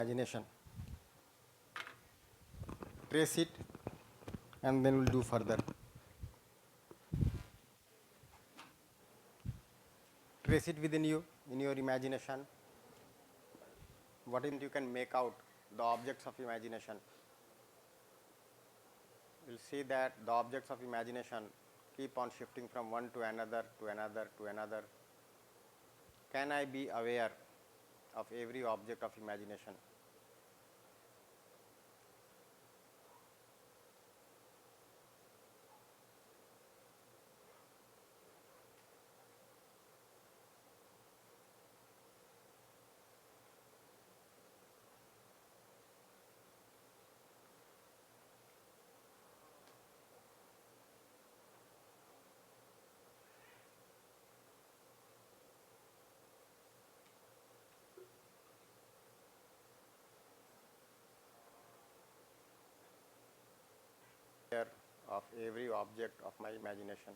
imagination. Trace it and then we'll do further. Trace it within you, in your imagination. What you can make out the objects of imagination. You'll see that the objects of imagination keep on shifting from one to another, to another, to another. Can I be aware of every object of imagination? Of every object of my imagination.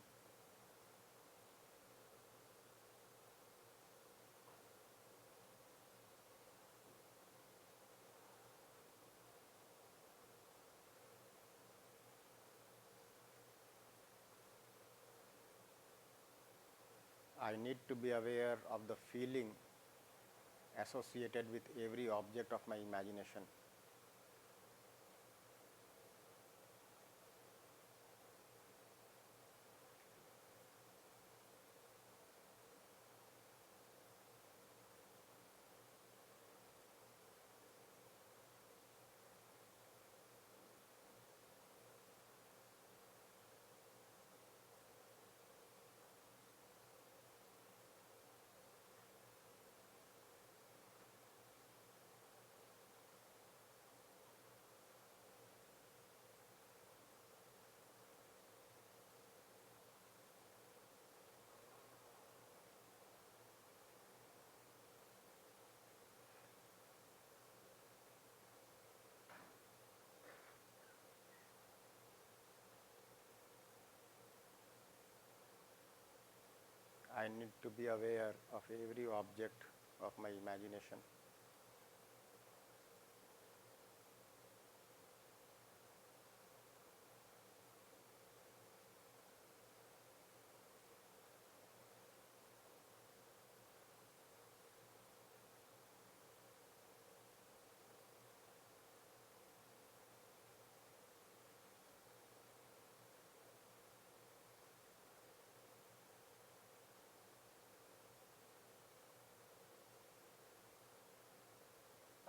I need to be aware of the feeling associated with every object of my imagination. I need to be aware of every object of my imagination.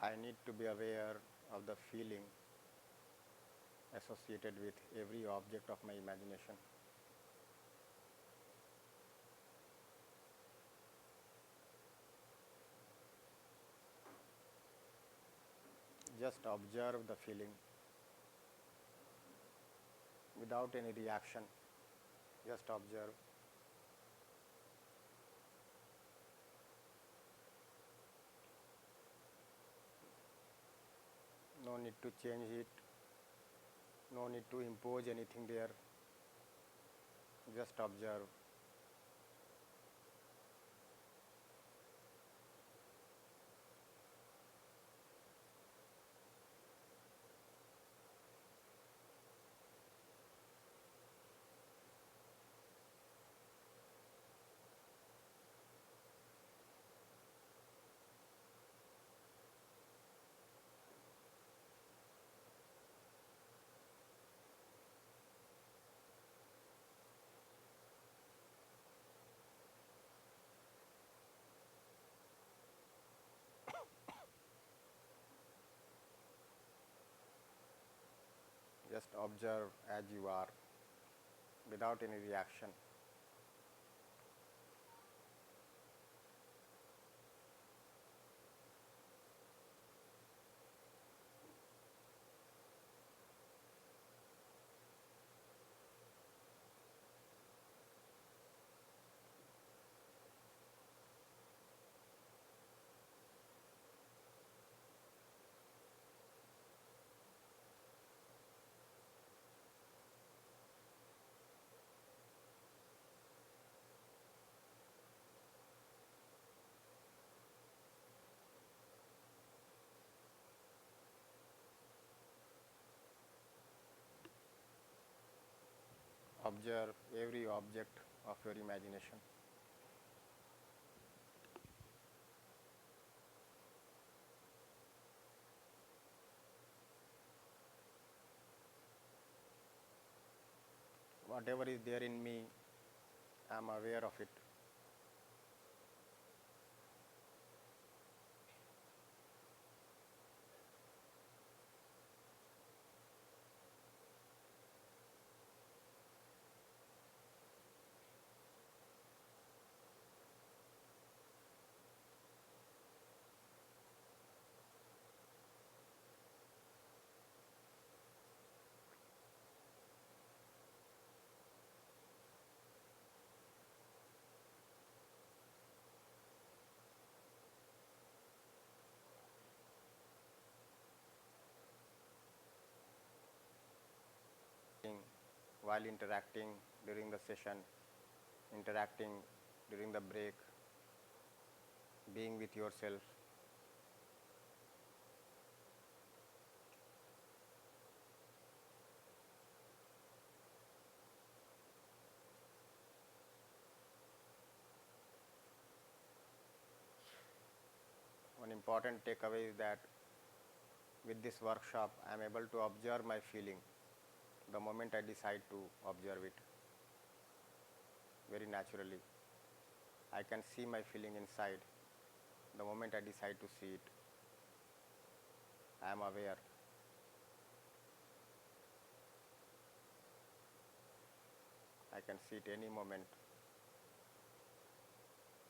I need to be aware of the feeling associated with every object of my imagination. Just observe the feeling without any reaction. Just observe. No need to change it. No need to impose anything there. Just observe. Just observe as you are without any reaction. observe every object of your imagination. Whatever is there in me, I am aware of it. While interacting during the session, interacting during the break, being with yourself. One important takeaway is that with this workshop, I am able to observe my feeling the moment I decide to observe it very naturally. I can see my feeling inside the moment I decide to see it. I am aware. I can see it any moment.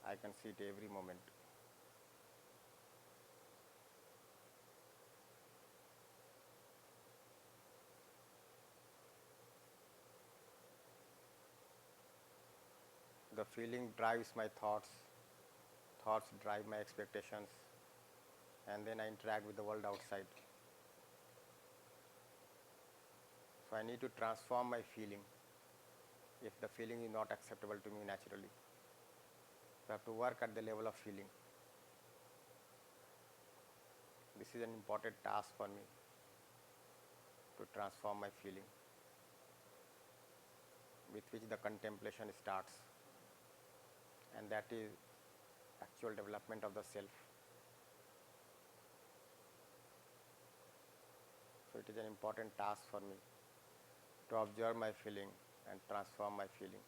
I can see it every moment. The feeling drives my thoughts, thoughts drive my expectations, and then I interact with the world outside. So I need to transform my feeling if the feeling is not acceptable to me naturally. So I have to work at the level of feeling. This is an important task for me, to transform my feeling, with which the contemplation starts, and that is actual development of the self. So it is an important task for me to observe my feeling and transform my feeling.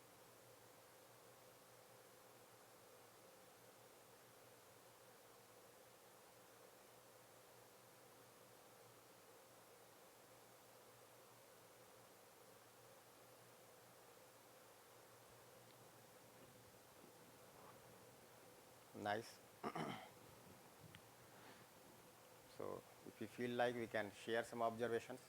Nice. So if you feel like, we can share some observations.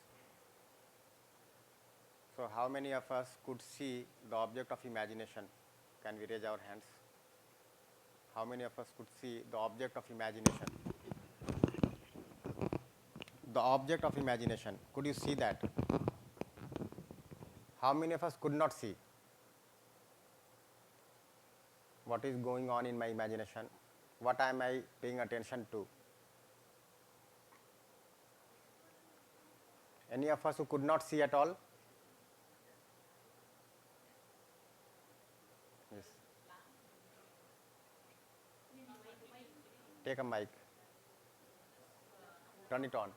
So how many of us could see the object of imagination? Can we raise our hands? How many of us could see the object of imagination? The object of imagination, could you see that? How many of us could not see what is going on in my imagination? What am I paying attention to? Any of us who could not see at all? Yes. Take a mic. Turn it on.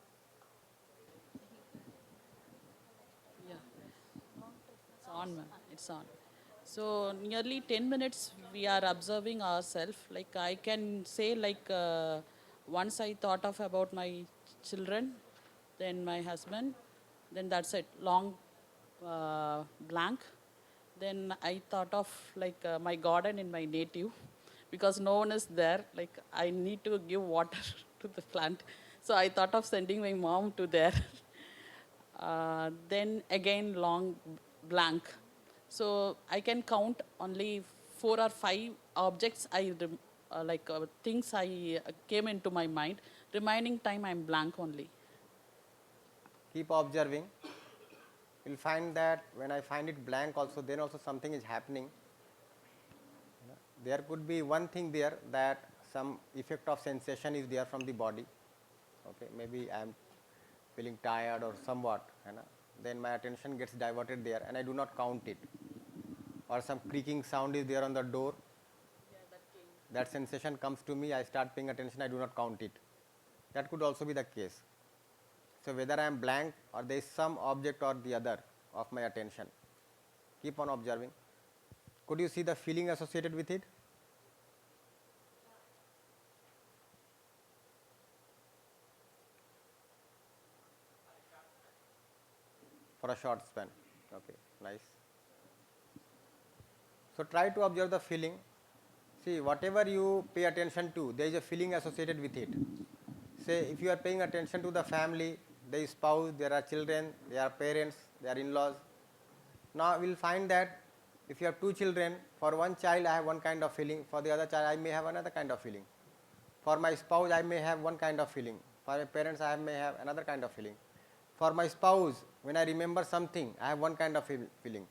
Yeah, it's on, ma'am. It's on. So nearly 10 minutes we are observing ourselves. Like I can say, like once I thought of about my children, then my husband, then that's it. Long blank. Then I thought of like my garden in my native, because no one is there. Like I need to give water to the plant. So I thought of sending my mom to there. Then again long blank. So I can count only 4 or 5 objects things I came into my mind. Remaining time I'm blank only. Keep observing. You'll find that when I find it blank also, then also something is happening. There could be one thing there, that some effect of sensation is there from the body. Okay, maybe I am feeling tired or somewhat, then my attention gets diverted there and I do not count it. or some creaking sound is there on the door. That sensation comes to me, I start paying attention, I do not count it. That could also be the case. So whether I am blank or there is some object or the other of my attention, keep on observing. Could you see the feeling associated with it? For a short span. Okay, nice. So try to observe the feeling. See, whatever you pay attention to, there is a feeling associated with it. Say, if you are paying attention to the family, there is spouse, there are children, there are parents, there are in-laws. Now we will find that if you have two children, for one child I have one kind of feeling, for the other child I may have another kind of feeling. For my spouse I may have one kind of feeling, for my parents I may have another kind of feeling. For my spouse, when I remember something, I have one kind of feeling.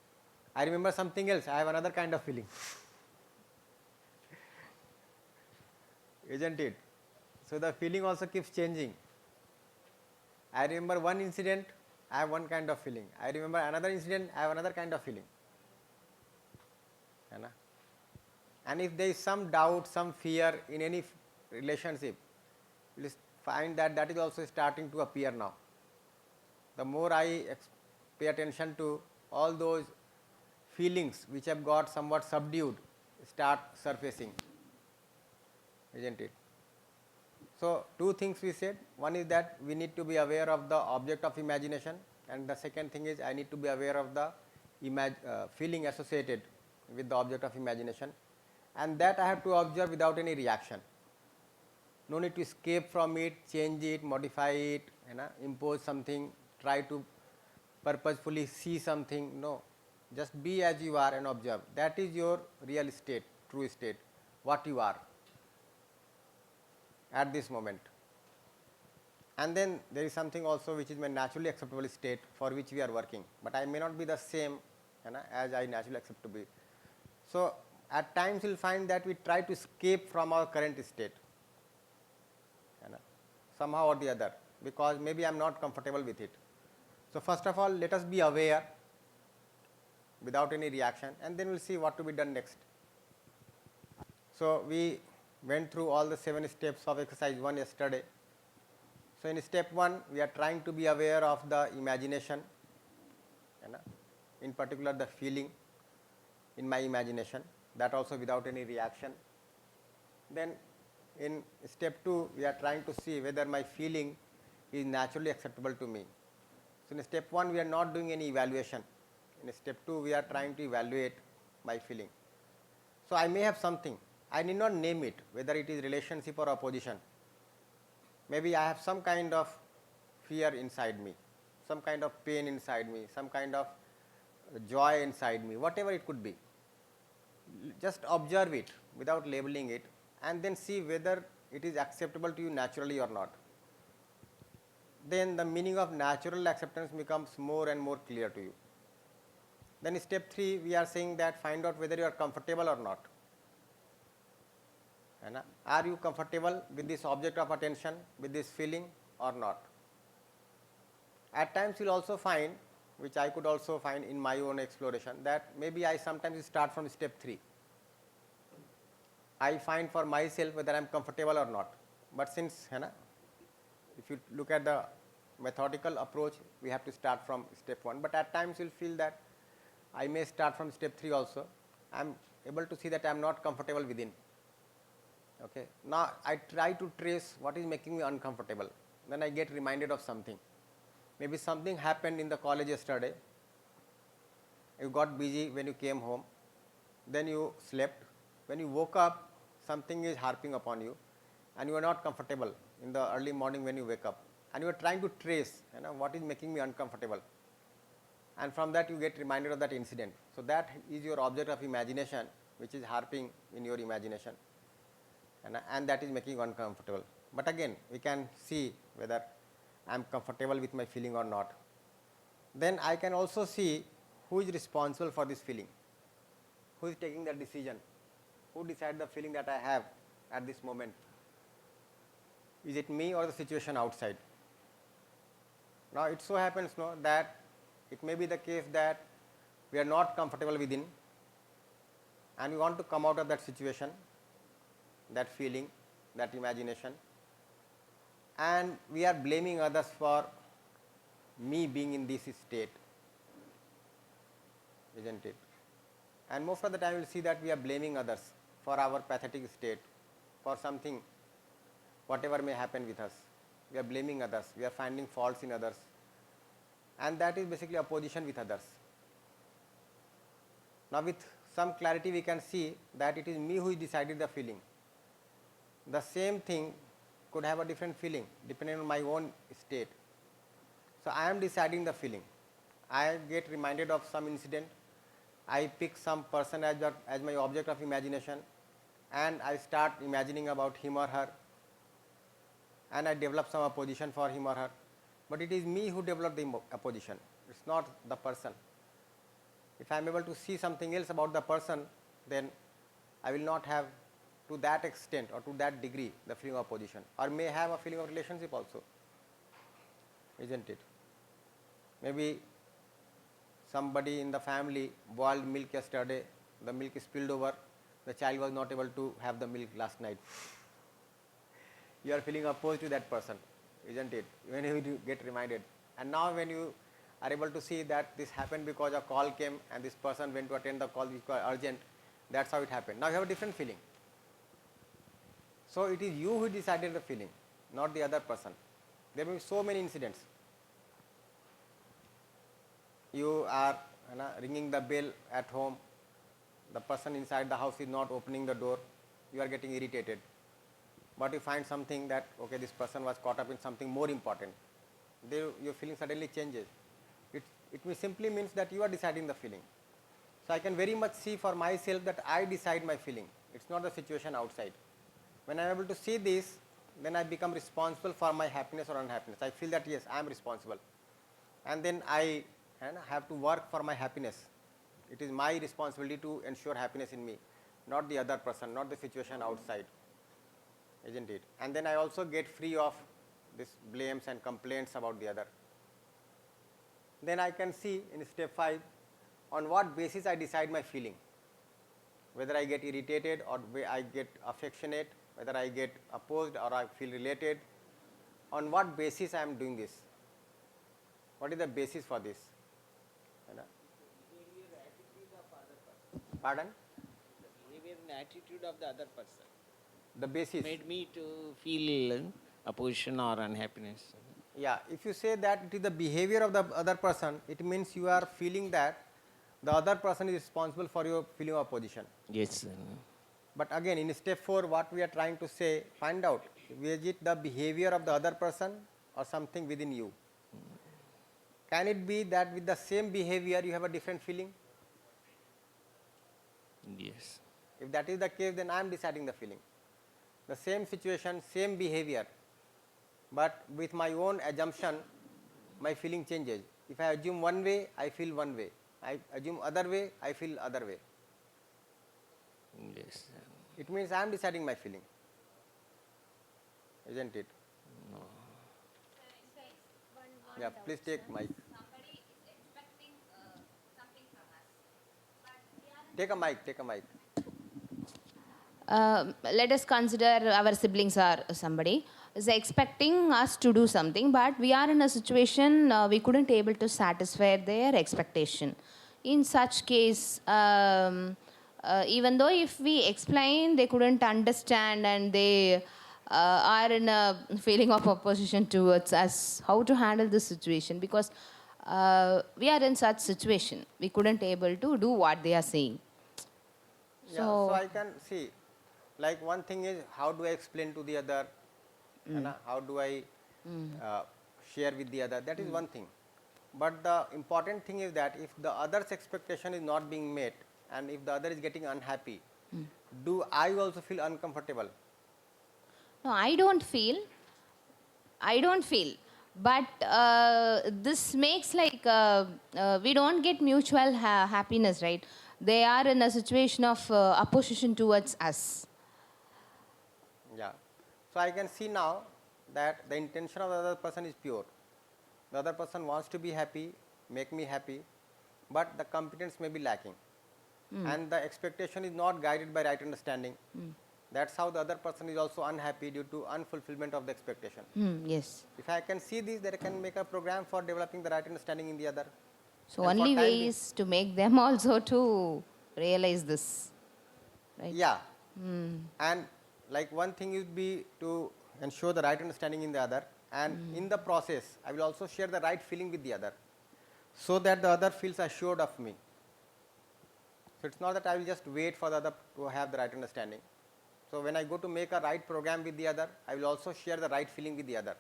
I remember something else, I have another kind of feeling. Isn't it? So the feeling also keeps changing. I remember one incident, I have one kind of feeling. I remember another incident, I have another kind of feeling. And if there is some doubt, some fear in any relationship, you will find that that is also starting to appear now. The more I pay attention to, all those feelings which have got somewhat subdued start surfacing, isn't it? So two things we said. One is that we need to be aware of the object of imagination, and the second thing is I need to be aware of the feeling associated with the object of imagination, and that I have to observe without any reaction. No need to escape from it, change it, modify it, impose something, try to purposefully see something. No, just be as you are and observe. That is your real state, true state, what you are at this moment. And then there is something also which is my naturally acceptable state for which we are working, but I may not be the same as I naturally accept to be. So at times you will find that we try to escape from our current state somehow or the other, because maybe I am not comfortable with it. So first of all, let us be aware without any reaction, and then we will see what to be done next. So we went through all the 7 steps of exercise 1 yesterday. So in step 1, we are trying to be aware of the imagination, in particular the feeling in my imagination, that also without any reaction. Then in step 2, we are trying to see whether my feeling is naturally acceptable to me. So in step 1, we are not doing any evaluation. In step 2, we are trying to evaluate my feeling. So I may have something, I need not name it, whether it is relationship or opposition. Maybe I have some kind of fear inside me, some kind of pain inside me, some kind of joy inside me, whatever it could be. Just observe it without labeling it, and then see whether it is acceptable to you naturally or not. Then the meaning of natural acceptance becomes more and more clear to you. Then step 3, we are saying that find out whether you are comfortable or not. Are you comfortable with this object of attention, with this feeling or not? At times you will also find, which I could also find in my own exploration, that maybe I sometimes start from step 3. I find for myself whether I am comfortable or not. But since, if you look at the methodical approach, we have to start from step 1. But at times you will feel that I may start from step 3 also. I am able to see that I am not comfortable within. Okay. Now I try to trace what is making me uncomfortable. Then I get reminded of something. Maybe something happened in the college yesterday. You got busy when you came home. Then you slept. When you woke up, something is harping upon you, and you are not comfortable in the early morning when you wake up. And you are trying to trace, what is making me uncomfortable. And from that you get reminded of that incident. So that is your object of imagination, which is harping in your imagination, and that is making you uncomfortable. But again, we can see whether I am comfortable with my feeling or not. Then I can also see who is responsible for this feeling, who is taking that decision, who decides the feeling that I have at this moment. Is it me or the situation outside? Now it so happens that it may be the case that we are not comfortable within, and we want to come out of that situation, that feeling, that imagination, and we are blaming others for me being in this state, isn't it? And most of the time you will see that we are blaming others for our pathetic state, for something, whatever may happen with us. We are blaming others, we are finding faults in others, and that is basically opposition with others. Now with some clarity we can see that it is me who decided the feeling. The same thing could have a different feeling depending on my own state. So I am deciding the feeling. I get reminded of some incident, I pick some person as my object of imagination, and I start imagining about him or her, and I develop some opposition for him or her. But it is me who developed the opposition, it is not the person. If I am able to see something else about the person, then I will not have to that extent or to that degree the feeling of opposition, or may have a feeling of relationship also, isn't it? Maybe somebody in the family boiled milk yesterday, the milk spilled over, the child was not able to have the milk last night. You are feeling opposed to that person, isn't it, when you get reminded. And now when you are able to see that this happened because a call came and this person went to attend the call which was urgent, that's how it happened. Now you have a different feeling. So it is you who decided the feeling, not the other person. There may be so many incidents. You are ringing the bell at home, the person inside the house is not opening the door, you are getting irritated, but you find something that okay, this person was caught up in something more important, there your feeling suddenly changes. It simply means that you are deciding the feeling. So I can very much see for myself that I decide my feeling, it is not the situation outside. When I am able to see this, then I become responsible for my happiness or unhappiness. I feel that yes, I am responsible, and then I have to work for my happiness. It is my responsibility to ensure happiness in me, not the other person, not the situation outside, isn't it? And then I also get free of these blames and complaints about the other. Then I can see in step 5 on what basis I decide my feeling, whether I get irritated or I get affectionate, whether I get opposed or I feel related, on what basis I am doing this, what is the basis for this? Behavior, attitude of other person. Pardon? The behavior and attitude of the other person The basis. made me to feel opposition or unhappiness. Yeah, if you say that it is the behavior of the other person, it means you are feeling that the other person is responsible for your feeling of opposition. Yes, sir. But again, in step 4, what we are trying to say, find out, is it the behavior of the other person or something within you? Can it be that with the same behavior you have a different feeling? Yes. If that is the case, then I am deciding the feeling. The same situation, same behavior, but with my own assumption, my feeling changes. If I assume one way, I feel one way. I assume other way, I feel other way. Yes, sir. It means I am deciding my feeling, isn't it? No. Yeah, please take mic. Somebody is expecting something from us, but we are Take a mic, take a mic. let us consider our siblings or somebody is expecting us to do something, but we are in a situation we couldn't able to satisfy their expectation. In such case, even though if we explain, they couldn't understand and they are in a feeling of opposition towards us. How to handle this situation? Because we are in such situation, we couldn't able to do what they are saying. Yeah, so I can see, like one thing is how do I explain to the other, how do I share with the other, that is one thing. But the important thing is that if the other's expectation is not being met and if the other is getting unhappy, do I also feel uncomfortable? No, I don't feel. But this makes like we don't get mutual happiness, right? They are in a situation of opposition towards us. Yeah. So I can see now that the intention of the other person is pure. The other person wants to be happy, make me happy, but the competence may be lacking. and the expectation is not guided by right understanding, that's how the other person is also unhappy due to unfulfillment of the expectation. Yes. If I can see this, then I can make a program for developing the right understanding in the other. So And for only time way being- is to make them also to realize this, right? Yeah. And like one thing would be to ensure the right understanding in the other, and in the process, I will also share the right feeling with the other, so that the other feels assured of me. So it's not that I will just wait for the other to have the right understanding. So when I go to make a right program with the other, I will also share the right feeling with the other.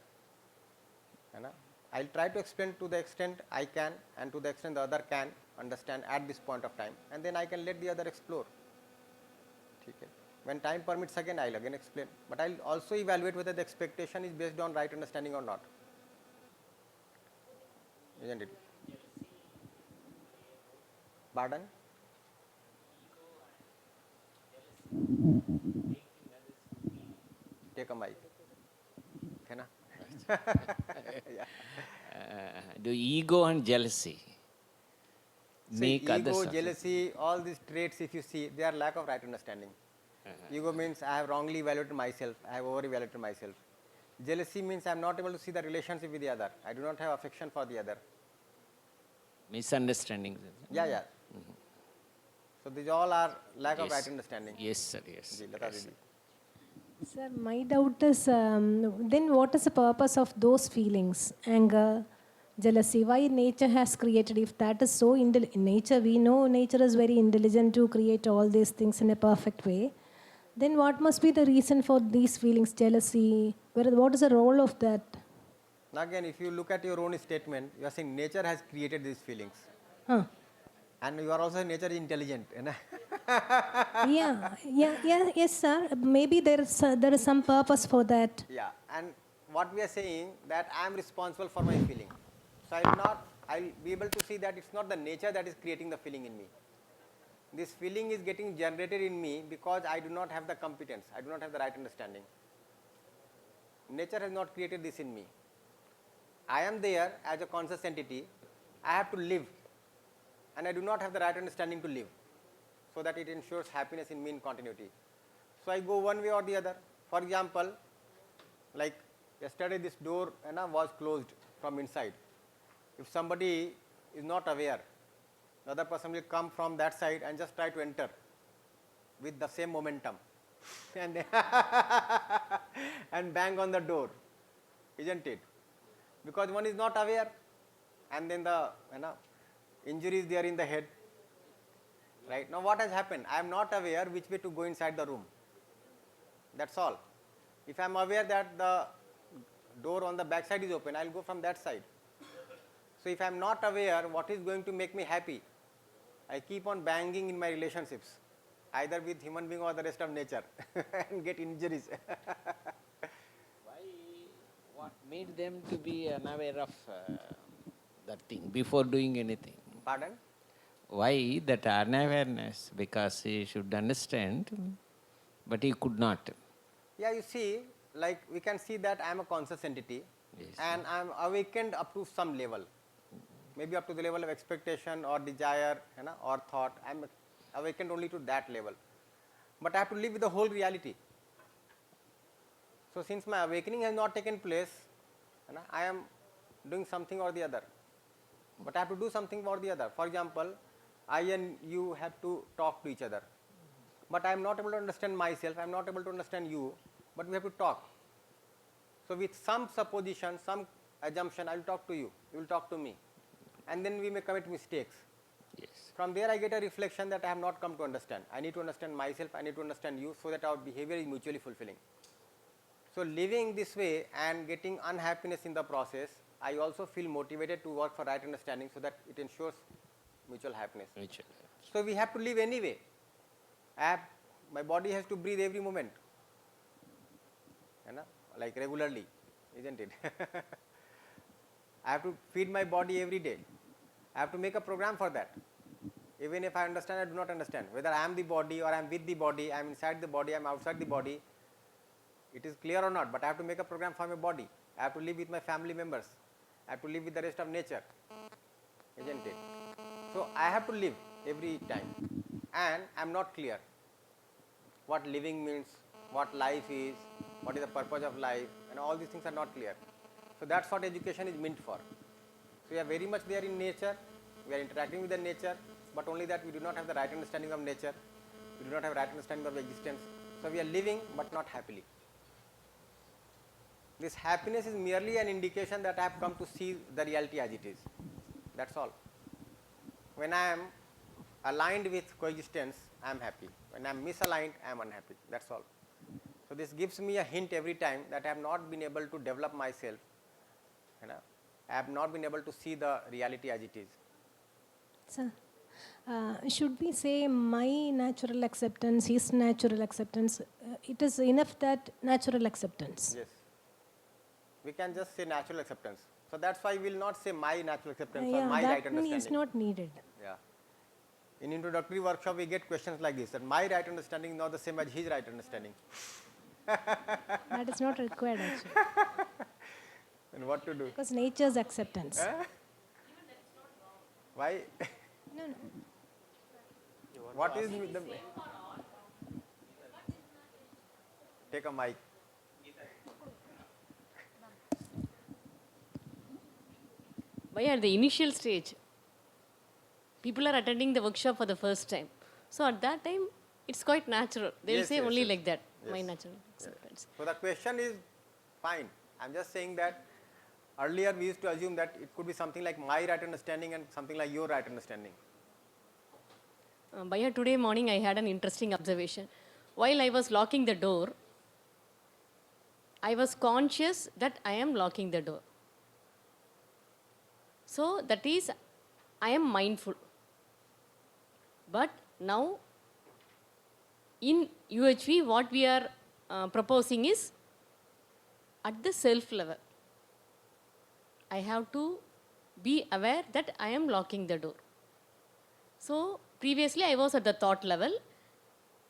I'll try to explain to the extent I can and to the extent the other can understand at this point of time, and then I can let the other explore. Okay. When time permits again, I'll again explain, but I'll also evaluate whether the expectation is based on right understanding or not. Isn't it? Pardon? Take a mic. Okay, na? Do ego and jealousy See, make others ego, suffer? jealousy, all these traits, if you see, they are lack of right understanding. Ego means I have wrongly evaluated myself, I have over-evaluated myself. Jealousy means I am not able to see the relationship with the other. I do not have affection for the other. Misunderstandings. Yeah. So these all are lack of Yes. right understanding. Yes, sir, yes. Ji, Lata Yes, Didi. Sir, my doubt is then what is the purpose of those feelings? Anger, jealousy, why nature has created? If that is so, nature, we know nature is very intelligent to create all these things in a perfect way. Then what must be the reason for these feelings, jealousy? What is the role of that? Now again, if you look at your own statement, you are saying nature has created these feelings. Huh. And you are also saying nature is intelligent. Yes, sir. Maybe there is some purpose for that. Yeah, and what we are saying that I am responsible for my feeling. So I'll be able to see that it's not the nature that is creating the feeling in me. This feeling is getting generated in me because I do not have the competence, I do not have the right understanding. Nature has not created this in me. I am there as a conscious entity, I have to live, and I do not have the right understanding to live, so that it ensures happiness in me in continuity. So I go one way or the other. For example, like yesterday this door was closed from inside. If somebody is not aware, the other person will come from that side and just try to enter with the same momentum and and bang on the door, isn't it? Because one is not aware, and then the injury is there in the head. Right now, what has happened? I am not aware which way to go inside the room. That's all. If I am aware that the door on the back side is open, I will go from that side. So if I am not aware what is going to make me happy, I keep on banging in my relationships, either with human being or the rest of nature, and get injuries. What made them to be unaware of that thing before doing anything? Pardon? Why that unawareness? Because he should understand, but he could not. Yeah, you see, like we can see that I am a conscious entity, Yes. and I am awakened up to some level, maybe up to the level of expectation or desire, or thought. I am awakened only to that level, but I have to live with the whole reality. So since my awakening has not taken place, I am doing something or the other, but I have to do something or the other. For example, I and you have to talk to each other, but I am not able to understand myself, I am not able to understand you, but we have to talk. So with some supposition, some assumption, I will talk to you, you will talk to me, and then we may commit mistakes. Yes. From there I get a reflection that I have not come to understand. I need to understand myself, I need to understand you, so that our behavior is mutually fulfilling. So living this way and getting unhappiness in the process, I also feel motivated to work for right understanding, so that it ensures mutual happiness. Mutual. So we have to live anyway. My body has to breathe every moment, like regularly, isn't it? I have to feed my body every day. I have to make a program for that. Even if I understand, I do not understand. Whether I am the body or I am with the body, I am inside the body, I am outside the body, it is clear or not, but I have to make a program for my body. I have to live with my family members. I have to live with the rest of nature, isn't it? So I have to live every time. and I am not clear what living means, what life is, what is the purpose of life, and all these things are not clear. So that's what education is meant for. So we are very much there in nature, we are interacting with the nature, but only that we do not have the right understanding of nature, we do not have right understanding of existence. So we are living but not happily. This happiness is merely an indication that I have come to see the reality as it is. That's all. When I am aligned with coexistence, I am happy. When I am misaligned, I am unhappy. That's all. So this gives me a hint every time that I have not been able to develop myself. You know, I have not been able to see the reality as it is. Sir, should we say my natural acceptance, his natural acceptance? It is enough that natural acceptance. Yes. We can just say natural acceptance. So that's why we will not say my natural acceptance or my right that understanding. is not needed. Yeah. In introductory workshop, we get questions like this: that my right understanding is not the same as his right understanding. That is not required actually. And what to do? Because nature's acceptance. Why? No. What is the? Take a mic. Why at the initial stage, people are attending the workshop for the first time. So at that time, it's quite natural. They will Yes, say yes, only yes. like that, Yes. my natural acceptance. So the question is fine. I'm just saying that earlier we used to assume that it could be something like my right understanding and something like your right understanding. Bhaiya, today morning I had an interesting observation. While I was locking the door, I was conscious that I am locking the door. So that is, I am mindful. But now, in UHV, what we are proposing is at the self level. I have to be aware that I am locking the door. So previously I was at the thought level.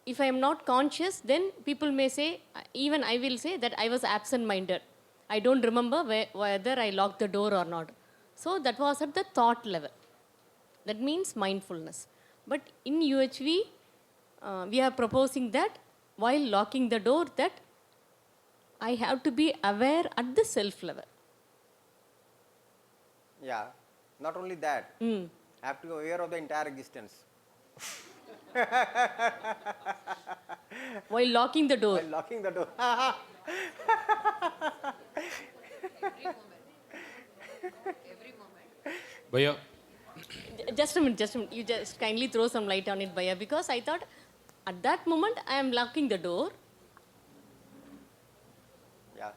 If I am not conscious, then people may say, even I will say that I was absent-minded. I don't remember whether I locked the door or not. So that was at the thought level. That means mindfulness. But in UHV, we are proposing that while locking the door, that I have to be aware at the self level. Yeah. Not only that, I have to be aware of the entire existence. While locking the door. While locking the door. Bhaiya, Just a minute. You just kindly throw some light on it, Bhaiya, because I thought at that moment I am locking the door. Yeah.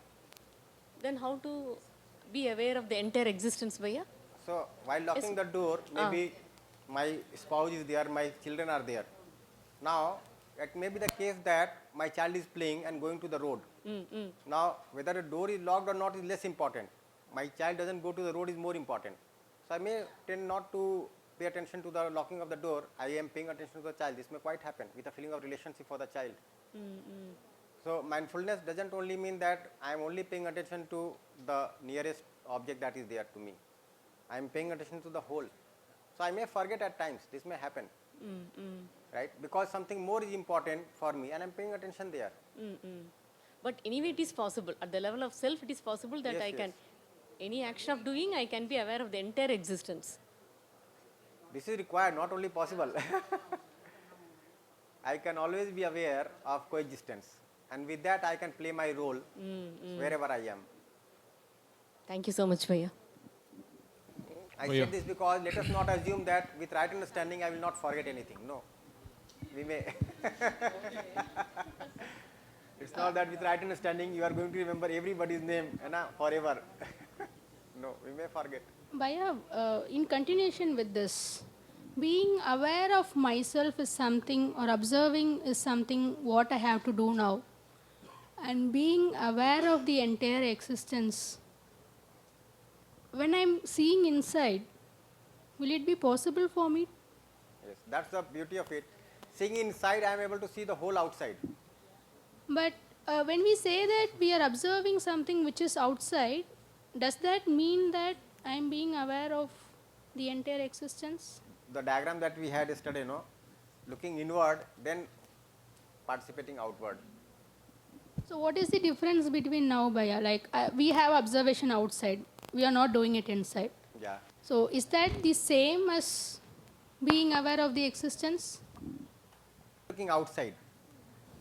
Then how to be aware of the entire existence, Bhaiya? So while locking the door, maybe my spouse is there, my children are there. Now it may be the case that my child is playing and going to the road. Now whether the door is locked or not is less important. My child doesn't go to the road is more important. So I may tend not to pay attention to the locking of the door. I am paying attention to the child. This may quite happen with a feeling of relationship for the child. So mindfulness doesn't only mean that I am only paying attention to the nearest object that is there to me. I am paying attention to the whole. So I may forget at times. This may happen. Right? Because something more is important for me and I am paying attention there. But anyway, it is possible. At the level of self, it is possible that Yes, I can, yes. any action of doing, I can be aware of the entire existence. This is required, not only possible. I can always be aware of coexistence. And with that, I can play my role wherever I am. Thank you so much, Bhaiya. I Oh, yeah. said this because let us not assume that with right understanding, I will not forget anything. No. We may. It's not that with right understanding, you are going to remember everybody's name forever. No, we may forget. Bhaiya, in continuation with this, being aware of myself is something, or observing is something what I have to do now. And being aware of the entire existence, when I'm seeing inside, will it be possible for me? Yes, that's the beauty of it. Seeing inside, I am able to see the whole outside. But when we say that we are observing something which is outside, does that mean that I'm being aware of the entire existence? The diagram that we had yesterday, looking inward, then participating outward. So what is the difference between now, Bhaiya? Like we have observation outside. We are not doing it inside. Yeah. So is that the same as being aware of the existence? Looking outside.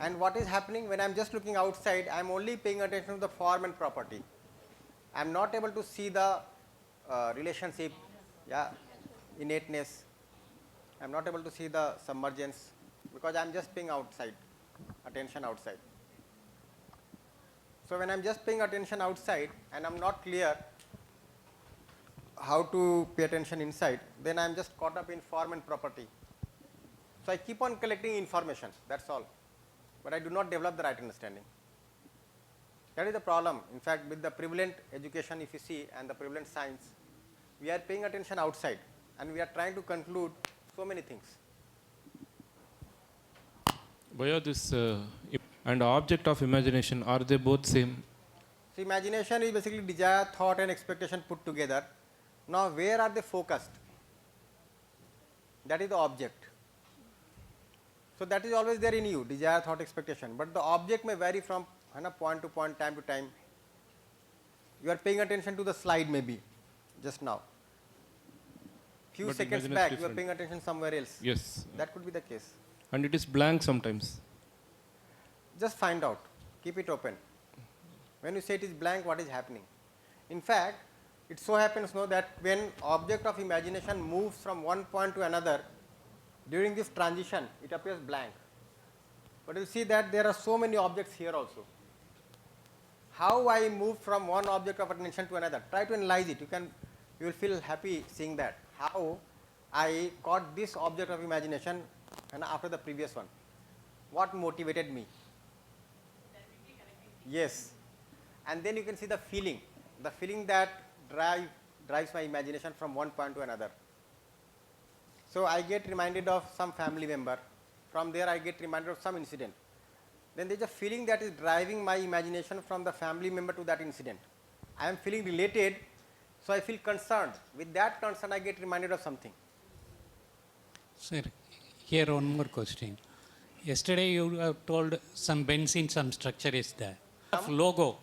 And what is happening when I'm just looking outside, I'm only paying attention to the form and property. I'm not able to see the relationship, yeah, innateness. I'm not able to see the submergence because I'm just paying outside, attention outside. So when I'm just paying attention outside and I'm not clear how to pay attention inside, then I'm just caught up in form and property. So I keep on collecting information, that's all. But I do not develop the right understanding. That is the problem. In fact, with the prevalent education, if you see, and the prevalent science, we are paying attention outside and we are trying to conclude so many things. Why this and object of imagination, are they both same? So imagination is basically desire, thought and expectation put together. Now where are they focused? That is the object. So that is always there in you, desire, thought, expectation. But the object may vary from point to point, time to time. You are paying attention to the slide maybe, just now. Few But seconds imagine is back, you are different. paying attention somewhere else. Yes. That could be the case. And it is blank sometimes. Just find out, keep it open. When you say it is blank, what is happening? In fact, it so happens that when object of imagination moves from one point to another, during this transition, it appears blank. But you see that there are so many objects here also. How I move from one object of attention to another? Try to analyze it. You will feel happy seeing that. How I caught this object of imagination and after the previous one. What motivated me? Yes. And then you can see the feeling that drives my imagination from one point to another. So I get reminded of some family member. From there I get reminded of some incident. Then there is a feeling that is driving my imagination from the family member to that incident. I am feeling related, so I feel concerned. With that concern I get reminded of something. Sir, here one more question. Yesterday you have told some benzene, some structure is there. Of logo.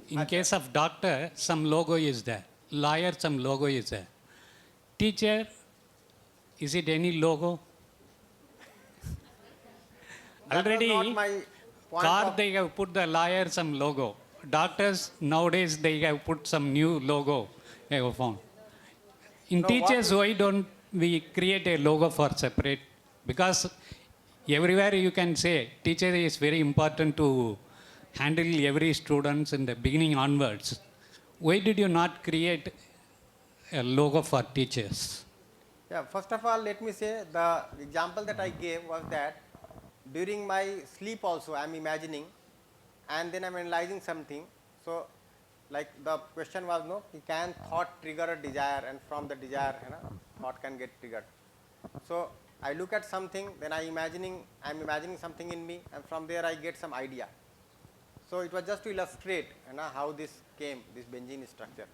In case of doctor, some logo is there. Lawyer, some logo is there. Teacher, is it any logo? That was Already, not my point car of- they have put the lawyer some logo. Doctors nowadays they have put some new logo. I have found. In No, teachers, what why don't we create a logo for separate? Because everywhere you can say teacher is very important to handle every students in the beginning onwards. Why did you not create a logo for teachers? Yeah, first of all, let me say the example that I gave was that during my sleep also I am imagining and then I am analyzing something. So, like the question was, can thought trigger a desire, and from the desire, thought can get triggered. So, I look at something, then I am imagining something in me, and from there I get some idea. So, it was just to illustrate how this came, this benzene structure.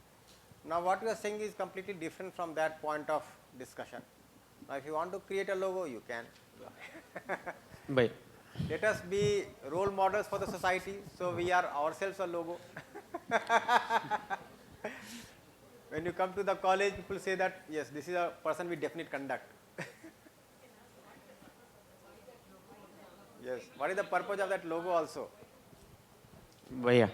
Now, what you are saying is completely different from that point of discussion. Now, if you want to create a logo, you can. But Let us be role models for the society, so we are ourselves a logo. When you come to the college, people say that, yes, this is a person with definite conduct. Yes, what is the purpose of that logo also? Bhaiya,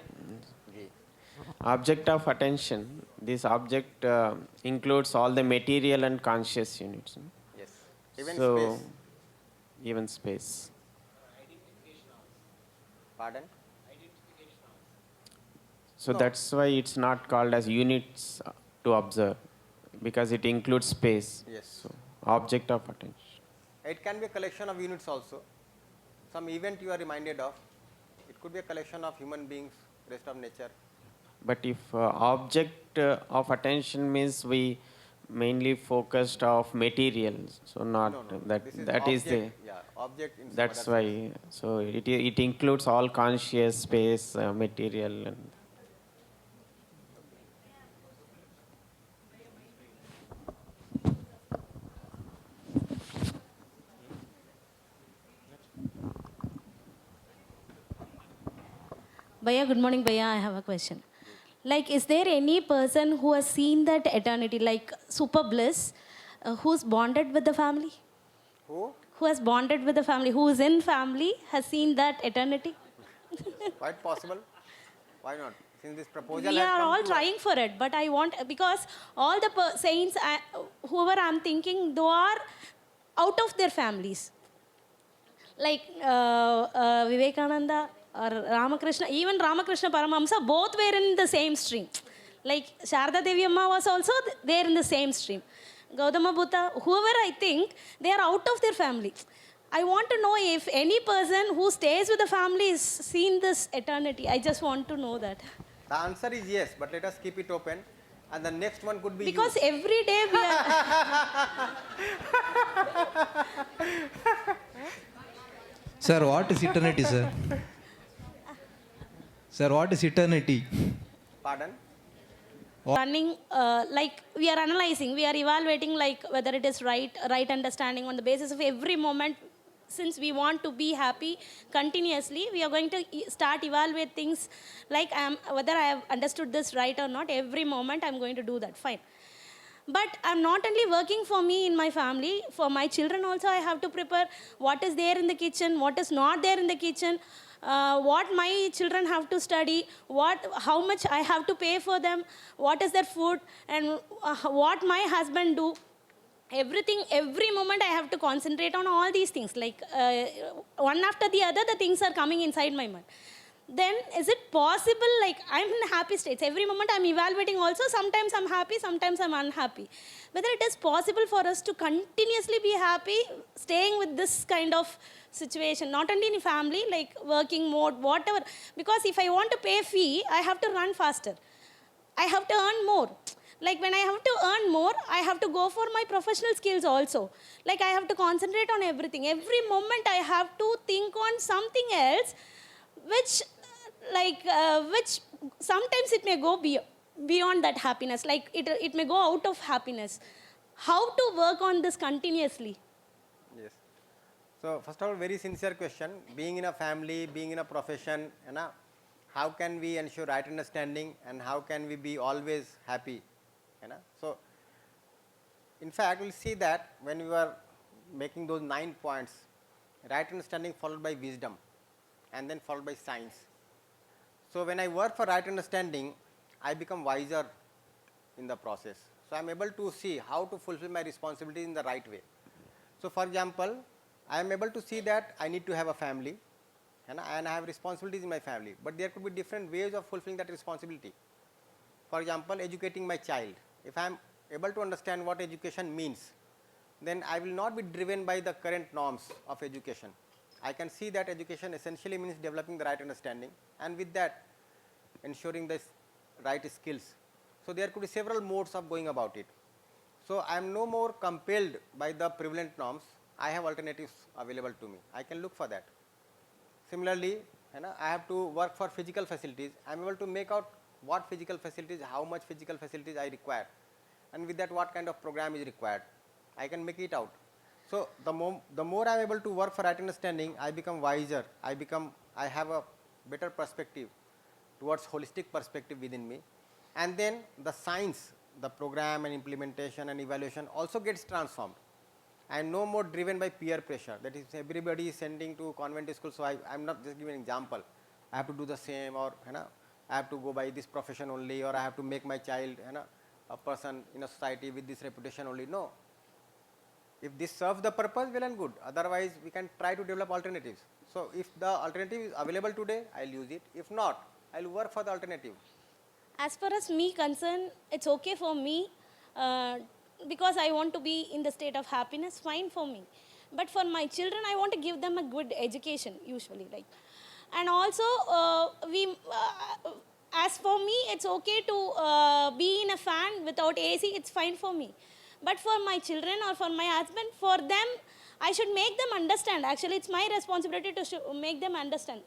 object of attention, this object includes all the material and conscious units. No? Yes, even So, space. even space. Pardon? So No. that's why it's not called as units to observe, because it includes space. Yes. So, object of attention. It can be a collection of units also. Some event you are reminded of. It could be a collection of human beings, rest of nature. But if object of attention means we mainly focused of materials, so not No, no, that this is that is the object, yeah, object in some that's other sense. why. So it includes all conscious space, material, and Bhaiya, good morning, Bhaiya. I have a question. Like, is there any person who has seen that eternity, like super bliss, who's bonded with the family? Who? Who has bonded with the family, who is in family, has seen that eternity? Quite possible. Why not? Since this proposal We has are come all to us. trying for it, but I want, because all the saints, whoever I'm thinking, they are out of their families. Like Vivekananda or Ramakrishna, even Ramakrishna Paramahamsa, both were in the same stream. Like Sharda Devi Amma was also there in the same stream. Gautama Buddha, whoever I think, they are out of their family. I want to know if any person who stays with the family is seen this eternity. I just want to know that. The answer is yes, but let us keep it open. And the next one could be Because you. every day we are... Sir, what is eternity, sir? Sir, what is eternity? Pardon? running like we are analyzing, we are evaluating like whether it is right understanding on the basis of every moment. Since we want to be happy continuously, we are going to start evaluate things like whether I have understood this right or not. Every moment I'm going to do that, fine. But I'm not only working for me in my family, for my children also I have to prepare what is there in the kitchen, what is not there in the kitchen, what my children have to study, how much I have to pay for them, what is their food, and what my husband do. Everything, every moment I have to concentrate on all these things. Like one after the other, the things are coming inside my mind. Then is it possible, like I'm in happy states, every moment I'm evaluating also, sometimes I'm happy, sometimes I'm unhappy. Whether it is possible for us to continuously be happy, staying with this kind of situation, not only in family, like working mode, whatever. Because if I want to pay fee, I have to run faster. I have to earn more. Like when I have to earn more, I have to go for my professional skills also. Like I have to concentrate on everything. Every moment I have to think on something else, which which sometimes it may go beyond that happiness. Like it may go out of happiness. How to work on this continuously? Yes. So first of all, very sincere question. Being in a family, being in a profession, how can we ensure right understanding and how can we be always happy? So, in fact, we'll see that when we were making those 9 points, right understanding followed by wisdom and then followed by science. So, when I work for right understanding, I become wiser in the process. So, I am able to see how to fulfill my responsibilities in the right way. So, for example, I am able to see that I need to have a family and I have responsibilities in my family, but there could be different ways of fulfilling that responsibility. For example, educating my child. If I am able to understand what education means, then I will not be driven by the current norms of education. I can see that education essentially means developing the right understanding and with that ensuring the right skills. So, there could be several modes of going about it. So, I am no more compelled by the prevalent norms. I have alternatives available to me. I can look for that. Similarly, I have to work for physical facilities. I am able to make out what physical facilities, how much physical facilities I require, and with that what kind of program is required. I can make it out. So, the more I am able to work for right understanding, I become wiser, I have a better perspective towards holistic perspective within me, and then the science, the program and implementation and evaluation also gets transformed. I am no more driven by peer pressure, that is everybody is sending to convent school, so I am not just giving an example, I have to do the same, or I have to go by this profession only, or I have to make my child a person in a society with this reputation only. No. If this serves the purpose, well and good. Otherwise, we can try to develop alternatives. So, if the alternative is available today, I will use it. If not, I will work for the alternative. As far as me concerned, it's okay for me because I want to be in the state of happiness, fine for me. But for my children, I want to give them a good education usually. And also, as for me, it's okay to be in a fan without AC, it's fine for me. But for my children or for my husband, for them, I should make them understand. Actually, it's my responsibility to make them understand.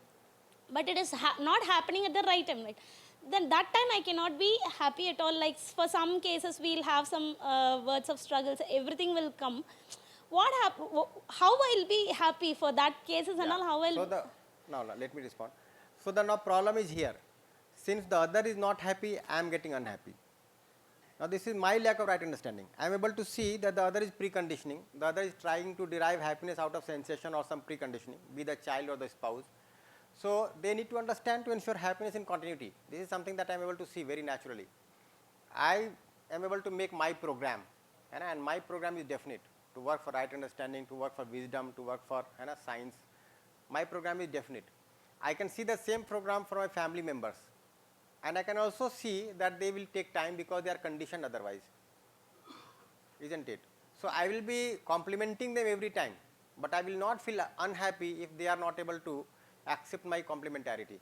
But it is not happening at the right time. Right? Then that time I cannot be happy at all. Like for some cases, we'll have some words of struggles. Everything will come. How I'll be happy for that cases and all? How I'll... No, let me respond. So the now problem is here. Since the other is not happy, I am getting unhappy. Now this is my lack of right understanding. I am able to see that the other is preconditioning. The other is trying to derive happiness out of sensation or some preconditioning, be the child or the spouse. So they need to understand to ensure happiness in continuity. This is something that I am able to see very naturally. I am able to make my program, and my program is definite to work for right understanding, to work for wisdom, to work for science. My program is definite. I can see the same program for my family members, and I can also see that they will take time because they are conditioned otherwise, isn't it? So I will be complimenting them every time, but I will not feel unhappy if they are not able to accept my complementarity.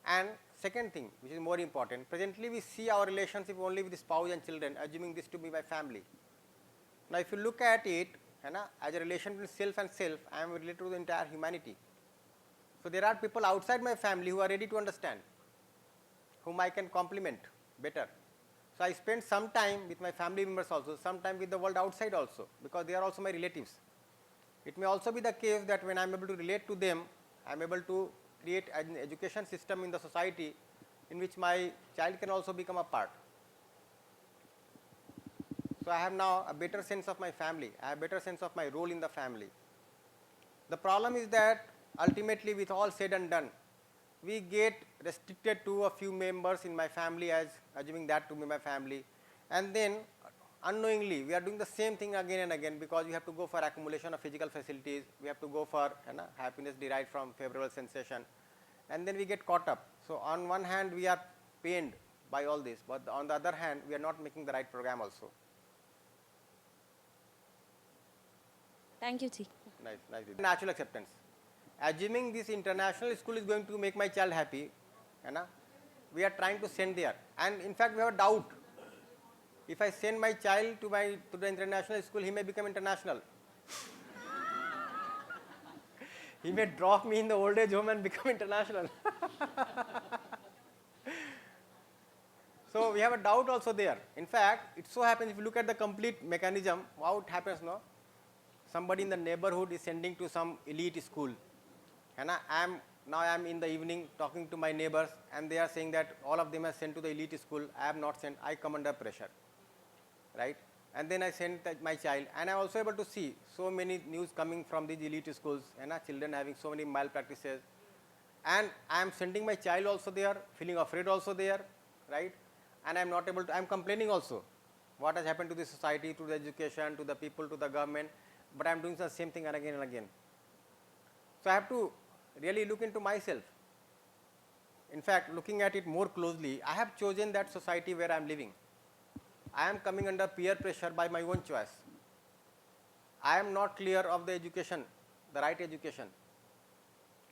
And second thing, which is more important, presently we see our relationship only with the spouse and children, assuming this to be my family. Now if you look at it as a relation between self and self, I am related to the entire humanity. So there are people outside my family who are ready to understand, whom I can compliment better. So I spend some time with my family members also, some time with the world outside also, because they are also my relatives. It may also be the case that when I am able to relate to them, I am able to create an education system in the society in which my child can also become a part. So I have now a better sense of my family, I have a better sense of my role in the family. The problem is that ultimately, with all said and done, we get restricted to a few members in my family as assuming that to be my family, and then unknowingly we are doing the same thing again and again, because we have to go for accumulation of physical facilities, we have to go for happiness derived from favorable sensation, and then we get caught up. So on one hand we are pained by all this, but on the other hand we are not making the right program also. Thank you, Chi. Nice. Natural acceptance. Assuming this international school is going to make my child happy, we are trying to send there, and in fact we have a doubt. If I send my child to the international school, he may become international. He may drop me in the old age home and become international. So we have a doubt also there. In fact, it so happens, if you look at the complete mechanism, how it happens now. Somebody in the neighborhood is sending to some elite school, and I am in the evening talking to my neighbors, and they are saying that all of them are sent to the elite school. I have not sent. I come under pressure, right? And then I send my child, and I am also able to see so many news coming from these elite schools, children having so many malpractices, and I am sending my child also there, feeling afraid also there, right? And I am not able to. I am complaining also what has happened to the society, to the education, to the people, to the government. But I am doing the same thing again and again. So I have to really look into myself. In fact, looking at it more closely, I have chosen that society where I am living. I am coming under peer pressure by my own choice. I am not clear of the education, the right education.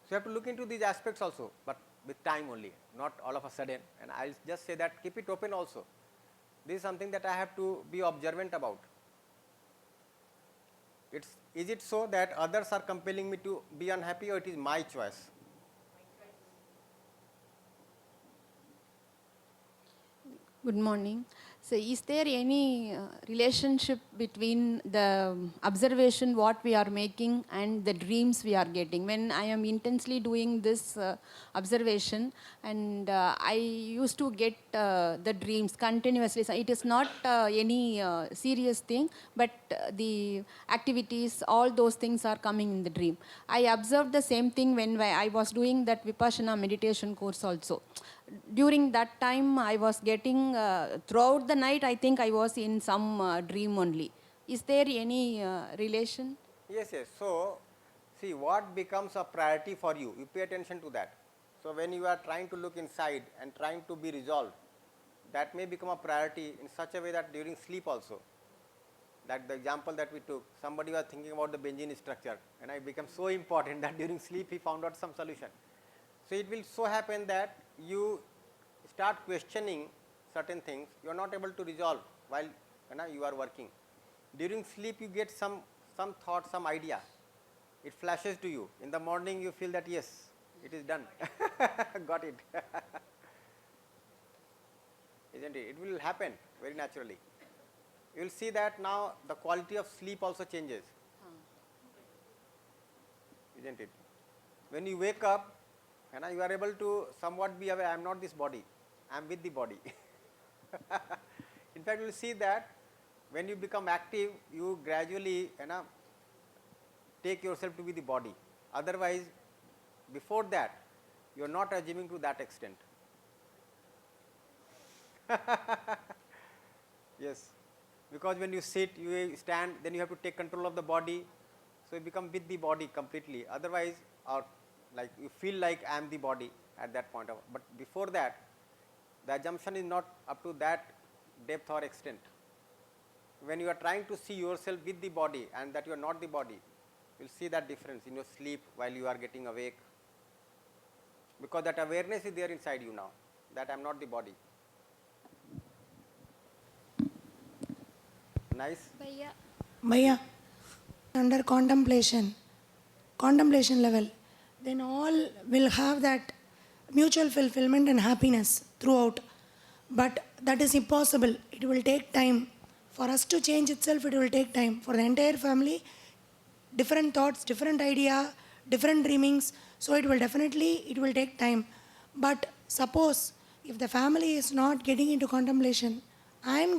So you have to look into these aspects also, but with time only, not all of a sudden. And I will just say that keep it open also. This is something that I have to be observant about. Is it so that others are compelling me to be unhappy, or it is my choice? Good morning. So is there any relationship between the observation what we are making and the dreams we are getting? When I am intensely doing this observation, and I used to get the dreams continuously. So it is not any serious thing, but the activities, all those things are coming in the dream. I observed the same thing when I was doing that Vipassana meditation course also. During that time, I was getting, throughout the night, I think I was in some dream only. Is there any relation? Yes. So, see, what becomes a priority for you, you pay attention to that. So, when you are trying to look inside and trying to be resolved, that may become a priority in such a way that during sleep also. That the example that we took, somebody was thinking about the benzene structure, and it became so important that during sleep he found out some solution. So it will so happen that you start questioning certain things you are not able to resolve while you are working. During sleep you get some thought, some idea. It flashes to you. In the morning you feel that yes, it is done. Got it. Isn't it? It will happen very naturally. You will see that now the quality of sleep also changes. Isn't it? When you wake up, And you are able to somewhat be aware, I am not this body, I am with the body. In fact, you will see that when you become active, you gradually take yourself to be the body. Otherwise, before that, you are not assuming to that extent. Yes, because when you sit, you stand, then you have to take control of the body. So you become with the body completely. Otherwise, or like you feel like I am the body at that point of. But before that, the assumption is not up to that depth or extent. When you are trying to see yourself with the body and that you are not the body, you will see that difference in your sleep while you are getting awake. Because that awareness is there inside you now, that I am not the body. Nice? Bhaiya, under contemplation level, then all will have that mutual fulfillment and happiness throughout. But that is impossible. It will take time. For us to change itself, it will take time. For the entire family, different thoughts, different idea, different dreamings. So it will take time. But suppose if the family is not getting into contemplation, I'm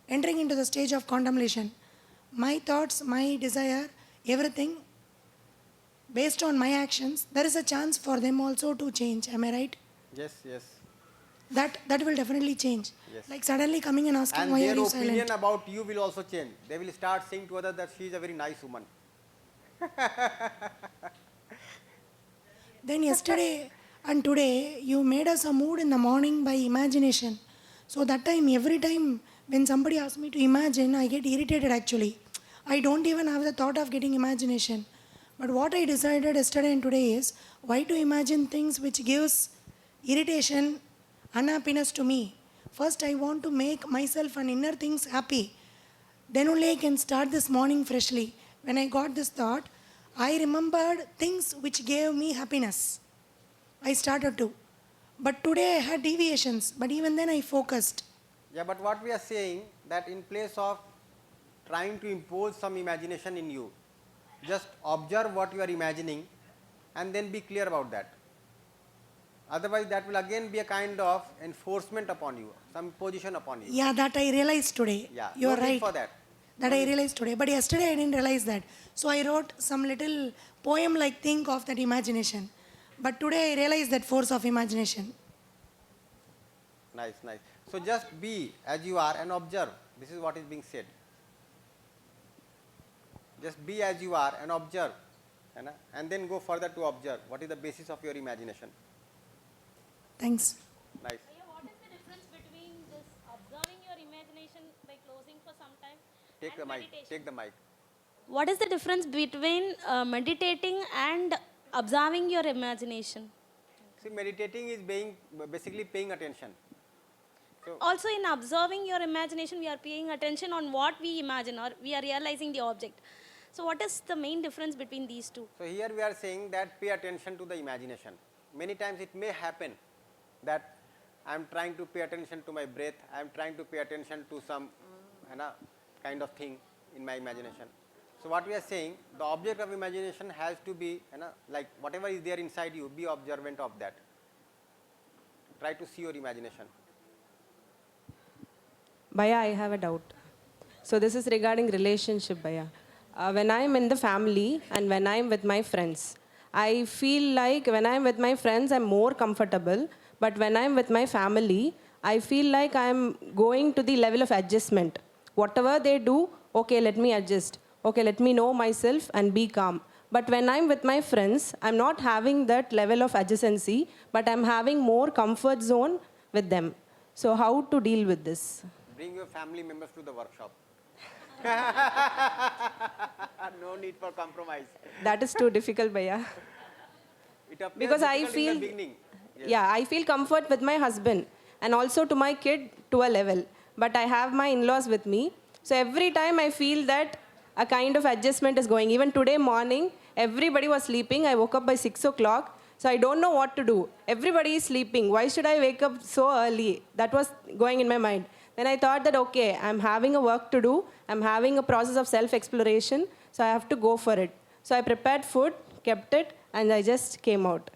entering into the stage of contemplation. My thoughts, my desire, everything, based on my actions, there is a chance for them also to change. Am I right? Yes, yes. That will definitely change. Yes. Like suddenly coming and asking, and why are their you opinion silent? about you will also change. They will start saying to others that she is a very nice woman. Then yesterday and today, you made us a mood in the morning by imagination. So that time, every time when somebody asks me to imagine, I get irritated actually. I don't even have the thought of getting imagination. But what I decided yesterday and today is, why to imagine things which gives irritation, unhappiness to me. First, I want to make myself and inner things happy. Then only I can start this morning freshly. When I got this thought, I remembered things which gave me happiness. I started to. But today I had deviations, but even then I focused. Yeah, but what we are saying, that in place of trying to impose some imagination in you, just observe what you are imagining and then be clear about that. Otherwise, that will again be a kind of enforcement upon you, some imposition upon you. Yeah, that I realized today. Yeah, you are no need right. for that. That I realized today. But yesterday I didn't realize that. So I wrote some little poem-like thing of that imagination. But today I realized that force of imagination. Nice, nice. So just be as you are and observe. This is what is being said. Just be as you are and observe. And then go further to observe what is the basis of your imagination. Thanks. Nice. What is the difference between this observing your imagination by closing for some time Take and the mic. meditation? Take the mic. What is the difference between meditating and observing your imagination? See, meditating is basically paying attention. So Also, in observing your imagination, we are paying attention on what we imagine, or we are realizing the object. So what is the main difference between these two? So here we are saying that pay attention to the imagination. Many times it may happen that I am trying to pay attention to my breath, I am trying to pay attention to some kind of thing in my imagination. So what we are saying, the object of imagination has to be, like whatever is there inside you, be observant of that. Try to see your imagination. Bhaiya, I have a doubt. So this is regarding relationship, Bhaiya. When I am in the family and when I am with my friends, I feel like when I am with my friends, I am more comfortable. But when I am with my family, I feel like I am going to the level of adjustment. Whatever they do, okay, let me adjust. Okay, let me know myself and be calm. But when I'm with my friends, I'm not having that level of adjacency, but I'm having more comfort zone with them. So how to deal with this? Bring your family members to the workshop. No need for compromise. That is too difficult, Bhaiya. It appears Because I difficult feel, in the beginning. Yes. yeah, I feel comfort with my husband and also to my kid to a level. But I have my in-laws with me. So every time I feel that a kind of adjustment is going. Even today morning, everybody was sleeping. I woke up by 6 o'clock. So I don't know what to do. Everybody is sleeping. Why should I wake up so early? That was going in my mind. Then I thought that, okay, I'm having a work to do. I'm having a process of self-exploration. So I have to go for it. So I prepared food, kept it, and I just came out.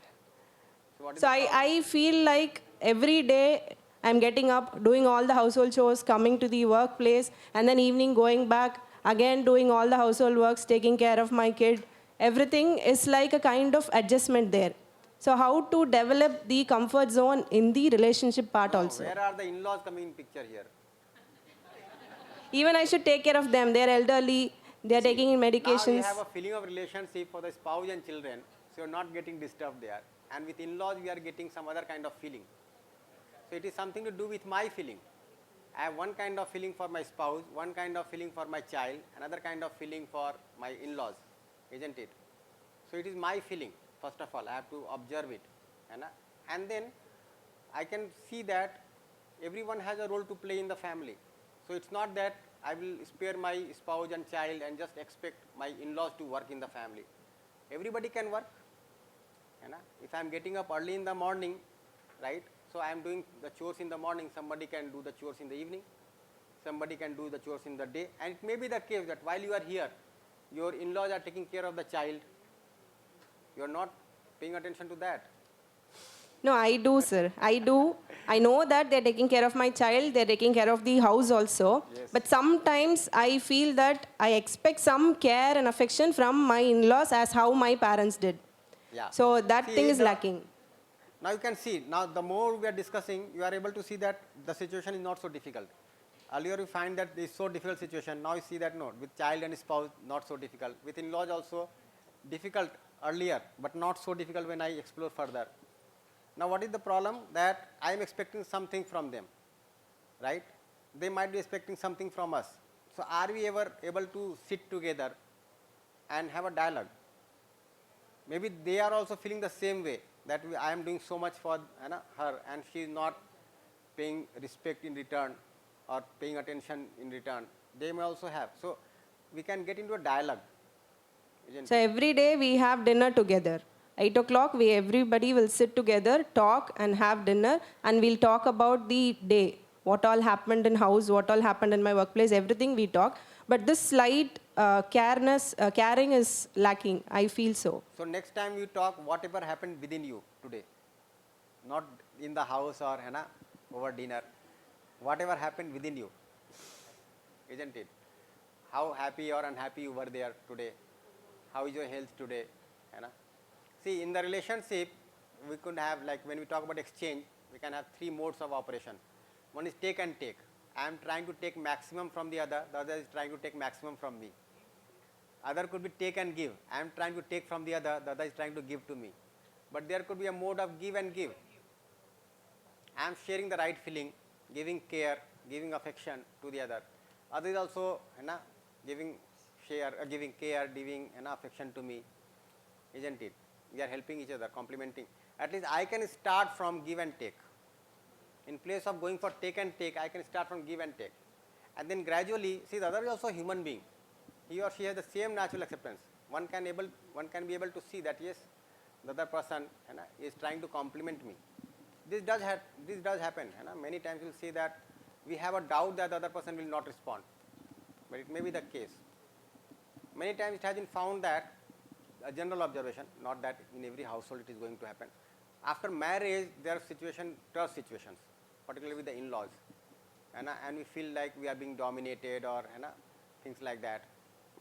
what is So the I feel like every day I'm getting up, doing all the household chores, coming to the workplace, and then evening going back, again doing all the household works, taking care of my kid. Everything is like a kind of adjustment there. So how to develop the comfort zone in the relationship part also. Where are the in-laws coming in picture here? Even I should take care of them. They're elderly, they're taking in Now medications. you have a feeling of relationship for the spouse and children, so you're not getting disturbed there. And with in-laws, we are getting some other kind of feeling. So it is something to do with my feeling. I have one kind of feeling for my spouse, one kind of feeling for my child, another kind of feeling for my in-laws, isn't it? So it is my feeling, first of all, I have to observe it. And then I can see that everyone has a role to play in the family. So it's not that I will spare my spouse and child and just expect my in-laws to work in the family. Everybody can work. If I am getting up early in the morning, right, so I am doing the chores in the morning, somebody can do the chores in the evening, somebody can do the chores in the day, and it may be the case that while you are here, your in-laws are taking care of the child, you are not paying attention to that. No, I do, sir. I do. I know that they're taking care of my child, they're taking care of the house also. Yes. But sometimes I feel that I expect some care and affection from my in-laws as how my parents did. Yeah. So that See, thing is lacking. Now you can see, now the more we are discussing, you are able to see that the situation is not so difficult. Earlier you find that this is so difficult situation, now you see that no, with child and spouse not so difficult. With in-laws also difficult earlier, but not so difficult when I explore further. Now what is the problem? That I am expecting something from them, right? They might be expecting something from us. So are we ever able to sit together and have a dialogue? Maybe they are also feeling the same way, that I am doing so much for her and she is not paying respect in return or paying attention in return. They may also have. So we can get into a dialogue. So every day we have dinner together. 8 o'clock, everybody will sit together, talk and have dinner, and we'll talk about the day. What all happened in house, what all happened in my workplace, everything we talk. But this slight caring is lacking. I feel so. So next time you talk, whatever happened within you today, not in the house or over dinner, whatever happened within you, isn't it? How happy or unhappy you were there today? How is your health today? See, in the relationship, we could have, like when we talk about exchange, we can have 3 modes of operation. One is take and take. I am trying to take maximum from the other is trying to take maximum from me. Other could be take and give. I am trying to take from the other is trying to give to me. But there could be a mode of give and give. I am sharing the right feeling, giving care, giving affection to the other. Other is also giving care, giving affection to me, isn't it? We are helping each other, complementing. At least I can start from give and take. In place of going for take and take, I can start from give and take. And then gradually, see, the other is also a human being. He or she has the same natural acceptance. One can be able to see that yes, the other person is trying to compliment me. This does happen. Many times you will see that we have a doubt that the other person will not respond, but it may be the case. Many times it has been found that a general observation, not that in every household it is going to happen. After marriage, there are tough situations, particularly with the in-laws, and we feel like we are being dominated or things like that.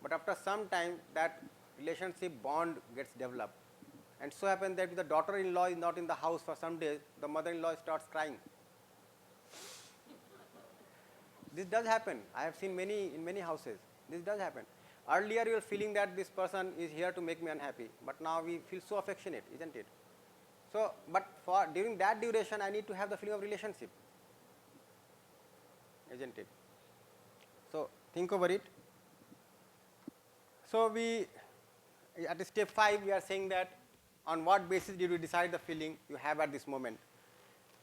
But after some time, that relationship bond gets developed, and so happens that if the daughter-in-law is not in the house for some days, the mother-in-law starts crying. This does happen. I have seen in many houses. This does happen. Earlier you were feeling that this person is here to make me unhappy, but now we feel so affectionate, isn't it? So, but during that duration, I need to have the feeling of relationship, isn't it? So think over it. So at step 5, we are saying that on what basis did you decide the feeling you have at this moment?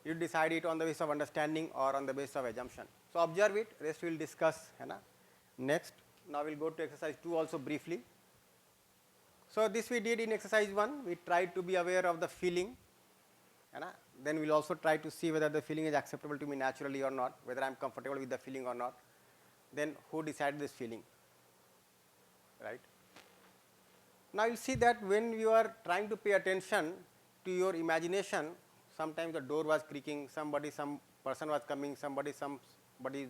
You decide it on the basis of understanding or on the basis of assumption. So observe it, rest we will discuss next. Now we will go to exercise 2 also briefly. So this we did in exercise 1, we tried to be aware of the feeling, then we will also try to see whether the feeling is acceptable to me naturally or not, whether I am comfortable with the feeling or not, then who decided this feeling, right. Now you will see that when you are trying to pay attention, to your imagination, sometimes the door was creaking, some person was coming, somebody's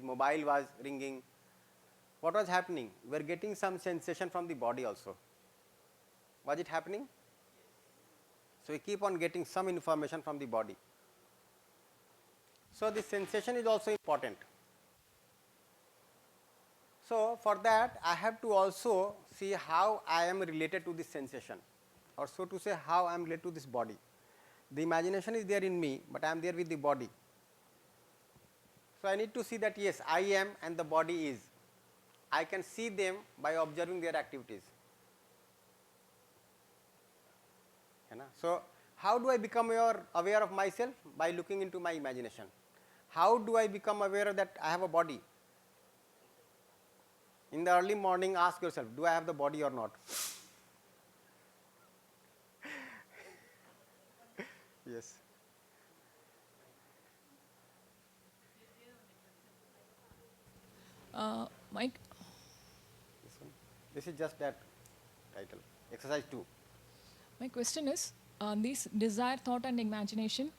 mobile was ringing. What was happening? We were getting some sensation from the body also. Was it happening? So we keep on getting some information from the body. So the sensation is also important. So for that I have to also see how I am related to this sensation, or so to say how I am related to this body. The imagination is there in me, but I am there with the body. So I need to see that yes, I am and the body is. I can see them by observing their activities. So how do I become aware of myself? By looking into my imagination. How do I become aware that I have a body? In the early morning, ask yourself, do I have the body or not? Yes. Mike, This is just that title, exercise 2. my question is, this desire, thought and imagination,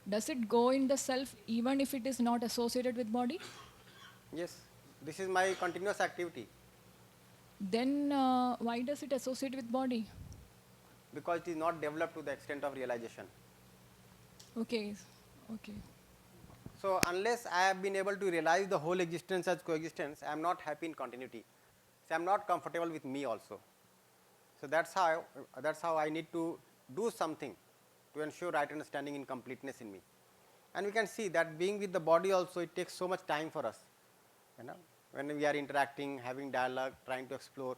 does it go in the self even if it is not associated with body? Yes, this is my continuous activity. Then why does it associate with body? Because it is not developed to the extent of realization. Okay, okay. So unless I have been able to realize the whole existence as coexistence, I am not happy in continuity. So I am not comfortable with me also. So that's how I need to do something to ensure right understanding in completeness in me. And we can see that being with the body also, it takes so much time for us. When we are interacting, having dialogue, trying to explore.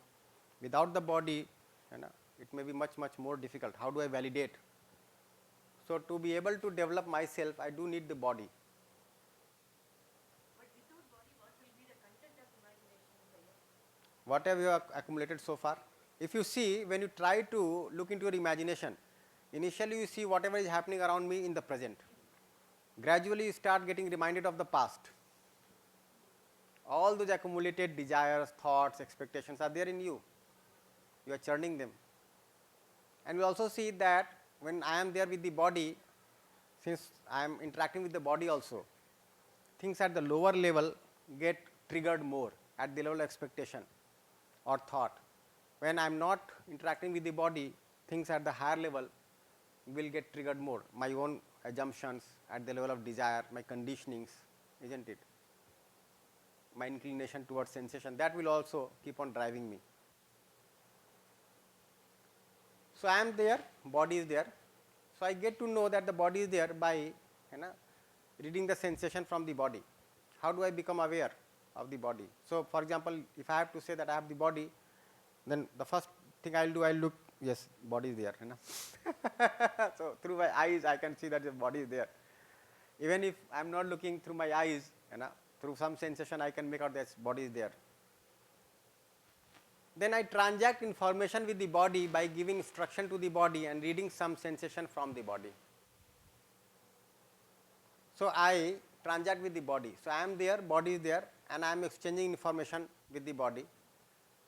Without the body, it may be much more difficult. How do I validate? So to be able to develop myself, I do need the body. What have you accumulated so far? If you see, when you try to look into your imagination, initially you see whatever is happening around me in the present. Gradually you start getting reminded of the past. All those accumulated desires, thoughts, expectations are there in you. You are churning them. And we also see that when I am there with the body, since I am interacting with the body also, things at the lower level get triggered more at the level of expectation or thought. When I am not interacting with the body, things at the higher level will get triggered more. My own assumptions at the level of desire, my conditionings, isn't it? My inclination towards sensation, that will also keep on driving me. So I am there, body is there. So I get to know that the body is there by reading the sensation from the body. How do I become aware of the body? So for example, if I have to say that I have the body, then the first thing I will do, I will look, yes, body is there. So through my eyes I can see that the body is there. Even if I am not looking through my eyes, through some sensation I can make out that body is there. Then I transact information with the body by giving instruction to the body and reading some sensation from the body. So I transact with the body. So I am there, body is there, and I am exchanging information with the body.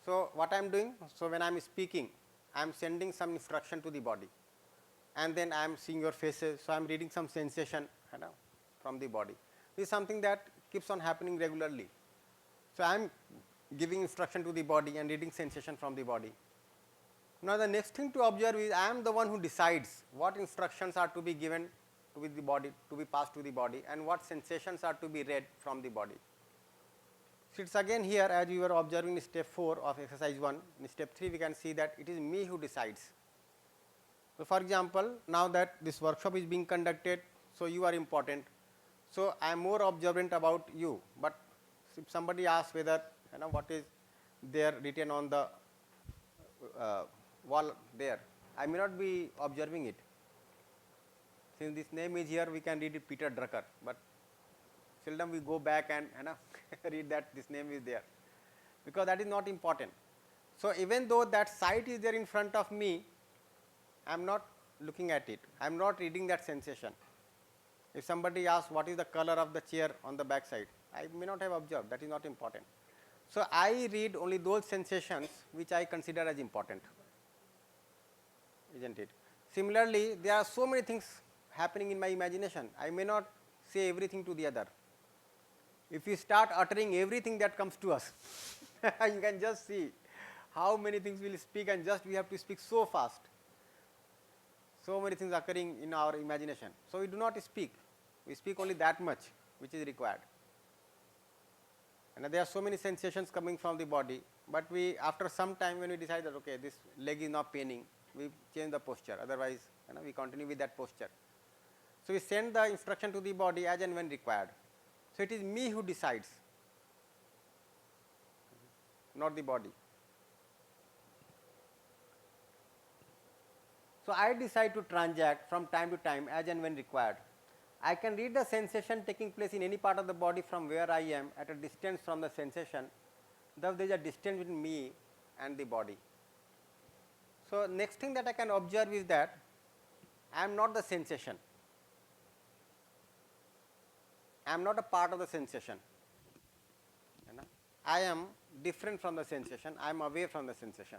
So what I am doing? So when I am speaking, I am sending some instruction to the body, and then I am seeing your faces. So I am reading some sensation from the body. This is something that keeps on happening regularly. So I am giving instruction to the body and reading sensation from the body. Now the next thing to observe is I am the one who decides what instructions are to be given to the body, to be passed to the body, and what sensations are to be read from the body. So it's again here, as we were observing in step 4 of exercise 1, in step 3 we can see that it is me who decides. So for example, now that this workshop is being conducted, so you are important. So I am more observant about you, but if somebody asks whether what is there written on the wall there, I may not be observing it. Since this name is here, we can read it Peter Drucker, but seldom we go back and read that this name is there, because that is not important. So even though that sight is there in front of me, I am not looking at it, I am not reading that sensation. If somebody asks what is the color of the chair on the back side, I may not have observed, that is not important. So I read only those sensations which I consider as important, isn't it? Similarly, there are so many things happening in my imagination. I may not say everything to the other. If we start uttering everything that comes to us, you can just see how many things we will speak, and just we have to speak so fast. So many things occurring in our imagination. So we do not speak. We speak only that much which is required. And there are so many sensations coming from the body, but we, after some time, when we decide that okay, this leg is not paining, we change the posture. Otherwise, we continue with that posture. So we send the instruction to the body as and when required. So it is me who decides, not the body. So I decide to transact from time to time as and when required. I can read the sensation taking place in any part of the body from where I am at a distance from the sensation. Thus there is a distance between me and the body. So next thing that I can observe is that I am not the sensation. I am not a part of the sensation. I am different from the sensation. I am away from the sensation.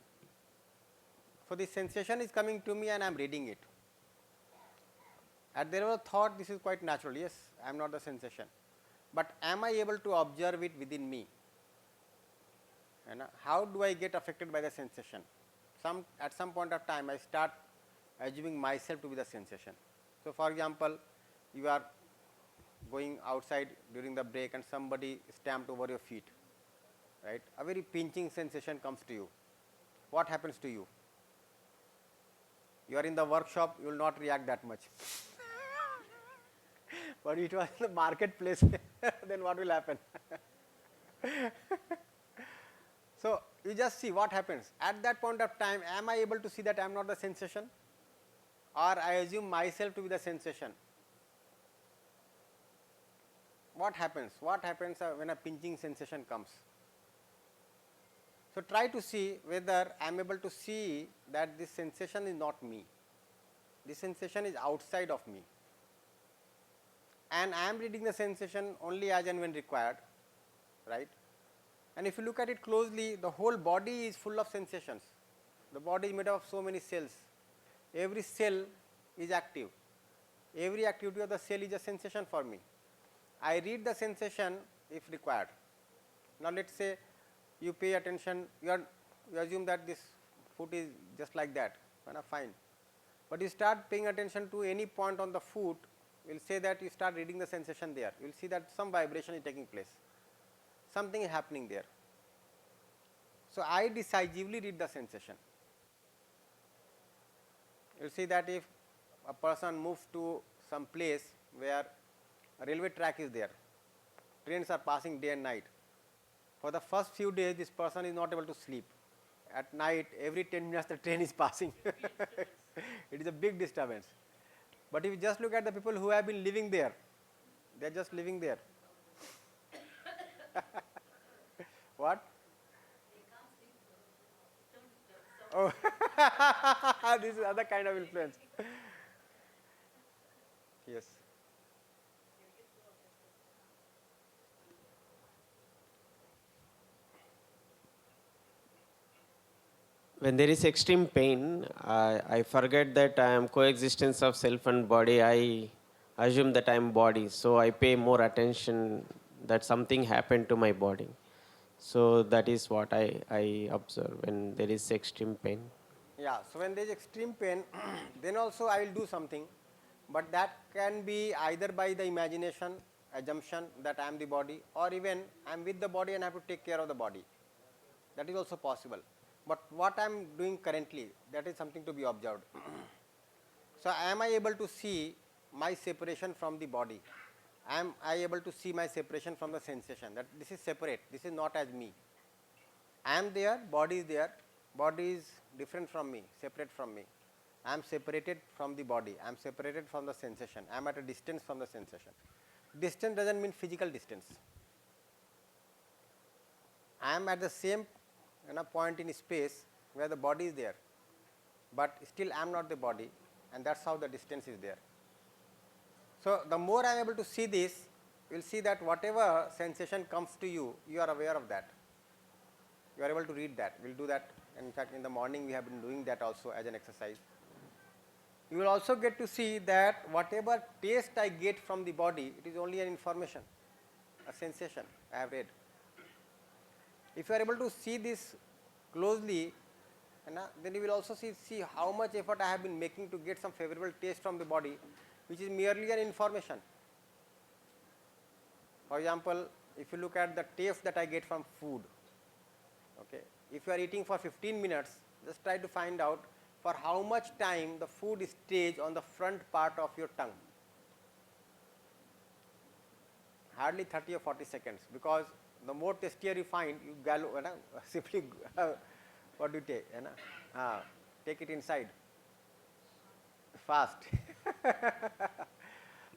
So the sensation is coming to me and I am reading it. At there was a thought, this is quite natural. Yes, I am not the sensation. But am I able to observe it within me? How do I get affected by the sensation? At some point of time, I start assuming myself to be the sensation. So for example, you are going outside during the break and somebody stamped over your feet, right? A very pinching sensation comes to you. What happens to you? You are in the workshop, you will not react that much. But it was in the marketplace, then what will happen? So you just see what happens. At that point of time, am I able to see that I am not the sensation? Or I assume myself to be the sensation? What happens? What happens when a pinching sensation comes? So try to see whether I am able to see that this sensation is not me. This sensation is outside of me. And I am reading the sensation only as and when required, right? And if you look at it closely, the whole body is full of sensations. The body is made up of so many cells. Every cell is active. Every activity of the cell is a sensation for me. I read the sensation if required. Now let us say you pay attention, you assume that this foot is just like that, fine. But you start paying attention to any point on the foot, we will say that you start reading the sensation there. You will see that some vibration is taking place. Something is happening there. So I decisively read the sensation. You will see that if a person moves to some place where a railway track is there, trains are passing day and night. For the first few days, this person is not able to sleep. At night, every 10 minutes the train is passing. It is a big disturbance. But if you just look at the people who have been living there, they are just living there. What? Oh, this is other kind of influence. Yes. When there is extreme pain, I forget that I am coexistence of self and body. I assume that I am body. So I pay more attention that something happened to my body. So that is what I observe when there is extreme pain. Yeah, so when there is extreme pain, then also I will do something. But that can be either by the imagination, assumption that I am the body, or even I am with the body and I have to take care of the body. That is also possible. But what I am doing currently, that is something to be observed. So am I able to see my separation from the body? Am I able to see my separation from the sensation, that this is separate, this is not as me? I am there, body is there, body is different from me, separate from me. I am separated from the body, I am separated from the sensation, I am at a distance from the sensation. Distance does not mean physical distance. I am at the same point in space where the body is there, but still I am not the body, and that is how the distance is there. So the more I am able to see this, you will see that whatever sensation comes to you, you are aware of that. You are able to read that. We will do that. In fact, in the morning we have been doing that also as an exercise. you will also get to see that whatever taste I get from the body, it is only an information, a sensation I have read. If you are able to see this closely, then you will also see how much effort I have been making to get some favorable taste from the body, which is merely an information. For example, if you look at the taste that I get from food, okay, if you are eating for 15 minutes, just try to find out for how much time the food stays on the front part of your tongue. Hardly 30 or 40 seconds, because the more tastier you find, you simply what do you take? Take it inside fast.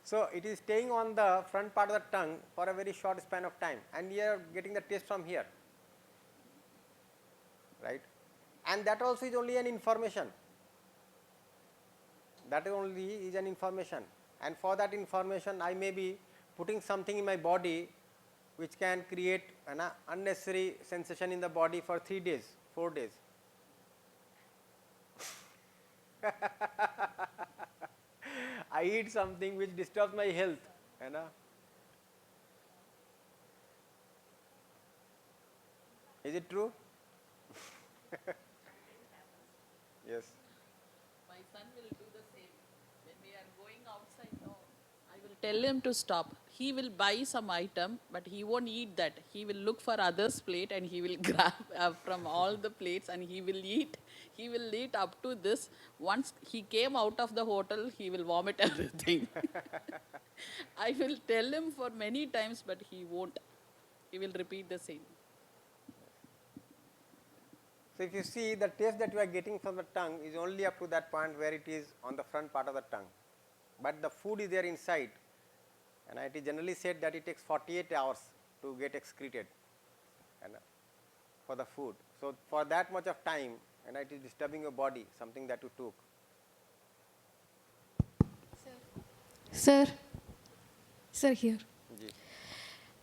So it is staying on the front part of the tongue for a very short span of time, and you are getting the taste from here, right? And that also is only an information. That only is an information, and for that information I may be putting something in my body which can create an unnecessary sensation in the body for 3 days, 4 days. I eat something which disturbs my health, Is it true? Yes. My son will do the same. When we are going outside, no, I will tell him to stop. He will buy some item, but he won't eat that. He will look for others' plate and he will grab from all the plates and he will eat. He will eat up to this. Once he came out of the hotel, he will vomit everything. I will tell him for many times, but he won't. He will repeat the same. So if you see, the taste that you are getting from the tongue is only up to that point where it is on the front part of the tongue. But the food is there inside, and it is generally said that it takes 48 hours to get excreted for the food. So for that much of time, it is disturbing your body, something that you took. Sir, here.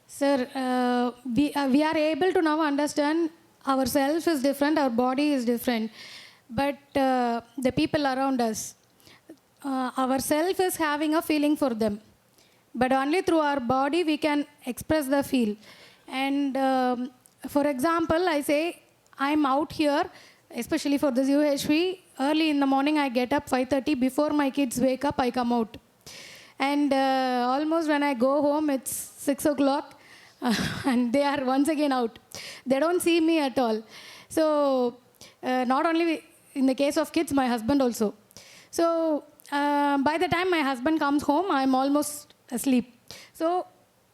Sir, we are able to now understand ourself is different, our body is different, but the people around us, our self is having a feeling for them, but only through our body we can express the feel. And for example, I say I'm out here, especially for this UHV, early in the morning I get up 5:30, before my kids wake up I come out. And almost when I go home it's 6 o'clock and they are once again out. They don't see me at all. So not only in the case of kids, my husband also. So by the time my husband comes home, I'm almost asleep. So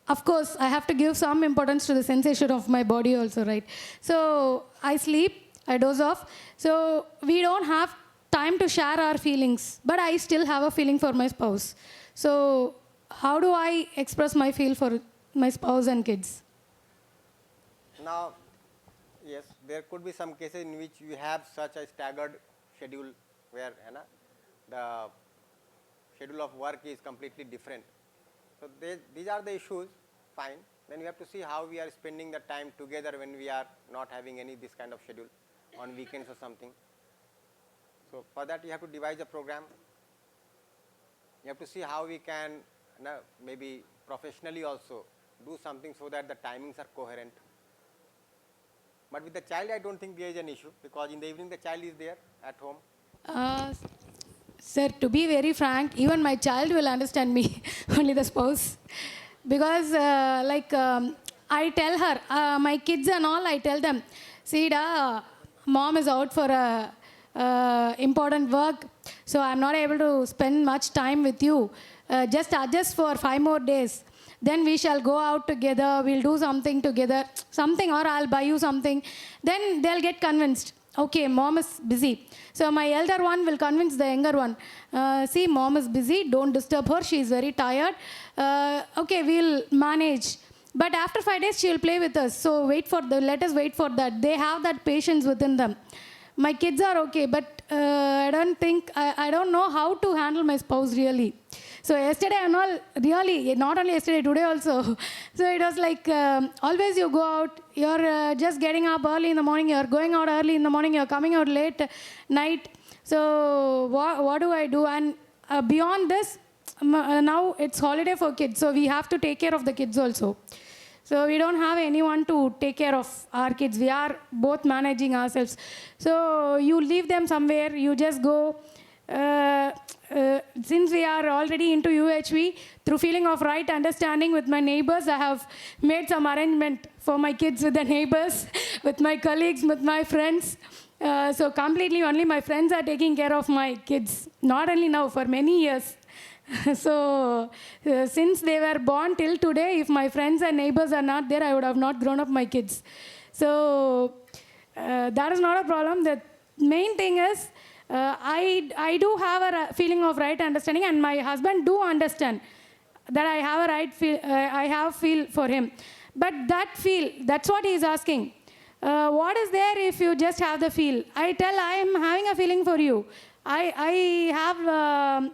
of course, I have to give some importance to the sensation of my body also, right? So I sleep, I doze off. So we don't have time to share our feelings, but I still have a feeling for my spouse. So how do I express my feel for my spouse and kids? Now, yes, there could be some cases in which you have such a staggered schedule where the schedule of work is completely different. So these are the issues, fine. Then we have to see how we are spending the time together when we are not having any this kind of schedule on weekends or something. So for that you have to devise a program. You have to see how we can maybe professionally also do something so that the timings are coherent. But with the child I don't think there is an issue, because in the evening the child is there at home. Sir, to be very frank, even my child will understand me, only the spouse. Because I tell her, my kids and all, I tell them, see mom is out for important work, so I'm not able to spend much time with you. Just adjust for 5 more days. Then we shall go out together, we'll do something together, or I'll buy you something. Then they'll get convinced. Okay, mom is busy. So my elder one will convince the younger one. See, mom is busy, don't disturb her, she is very tired. Okay, we'll manage. But after 5 days, she'll play with us. So let us wait for that. They have that patience within them. My kids are okay, but I don't know how to handle my spouse really. So yesterday and all, really, not only yesterday, today also. So it was like, always you go out, you're just getting up early in the morning, you're going out early in the morning, you're coming out late night. So what do I do? And beyond this, now it's holiday for kids, so we have to take care of the kids also. So we don't have anyone to take care of our kids. We are both managing ourselves. So you leave them somewhere, you just go. Since we are already into UHV, through feeling of right understanding with my neighbors, I have made some arrangement for my kids with the neighbors, with my colleagues, with my friends. So completely only my friends are taking care of my kids. Not only now, for many years. So since they were born till today, if my friends and neighbors are not there, I would have not grown up my kids. So that is not a problem. The main thing is, I do have a feeling of right understanding, and my husband do understand that I have a right feel, I have feel for him. But that feel, that's what he is asking. What is there if you just have the feel? I tell, I am having a feeling for you. I have,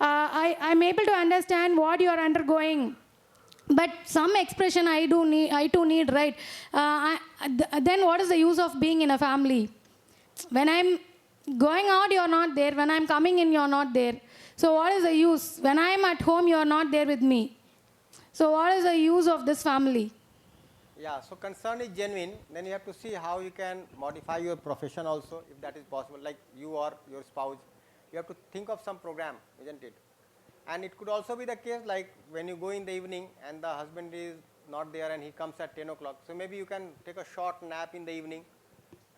I'm able to understand what you are undergoing. But some expression I too need, right? Then what is the use of being in a family? When I'm going out, you're not there. When I'm coming in, you're not there. So what is the use? When I'm at home, you're not there with me. So what is the use of this family? Yeah, so concern is genuine, then you have to see how you can modify your profession also, if that is possible, like you or your spouse. You have to think of some program, isn't it? And it could also be the case like when you go in the evening and the husband is not there and he comes at 10 o'clock. So maybe you can take a short nap in the evening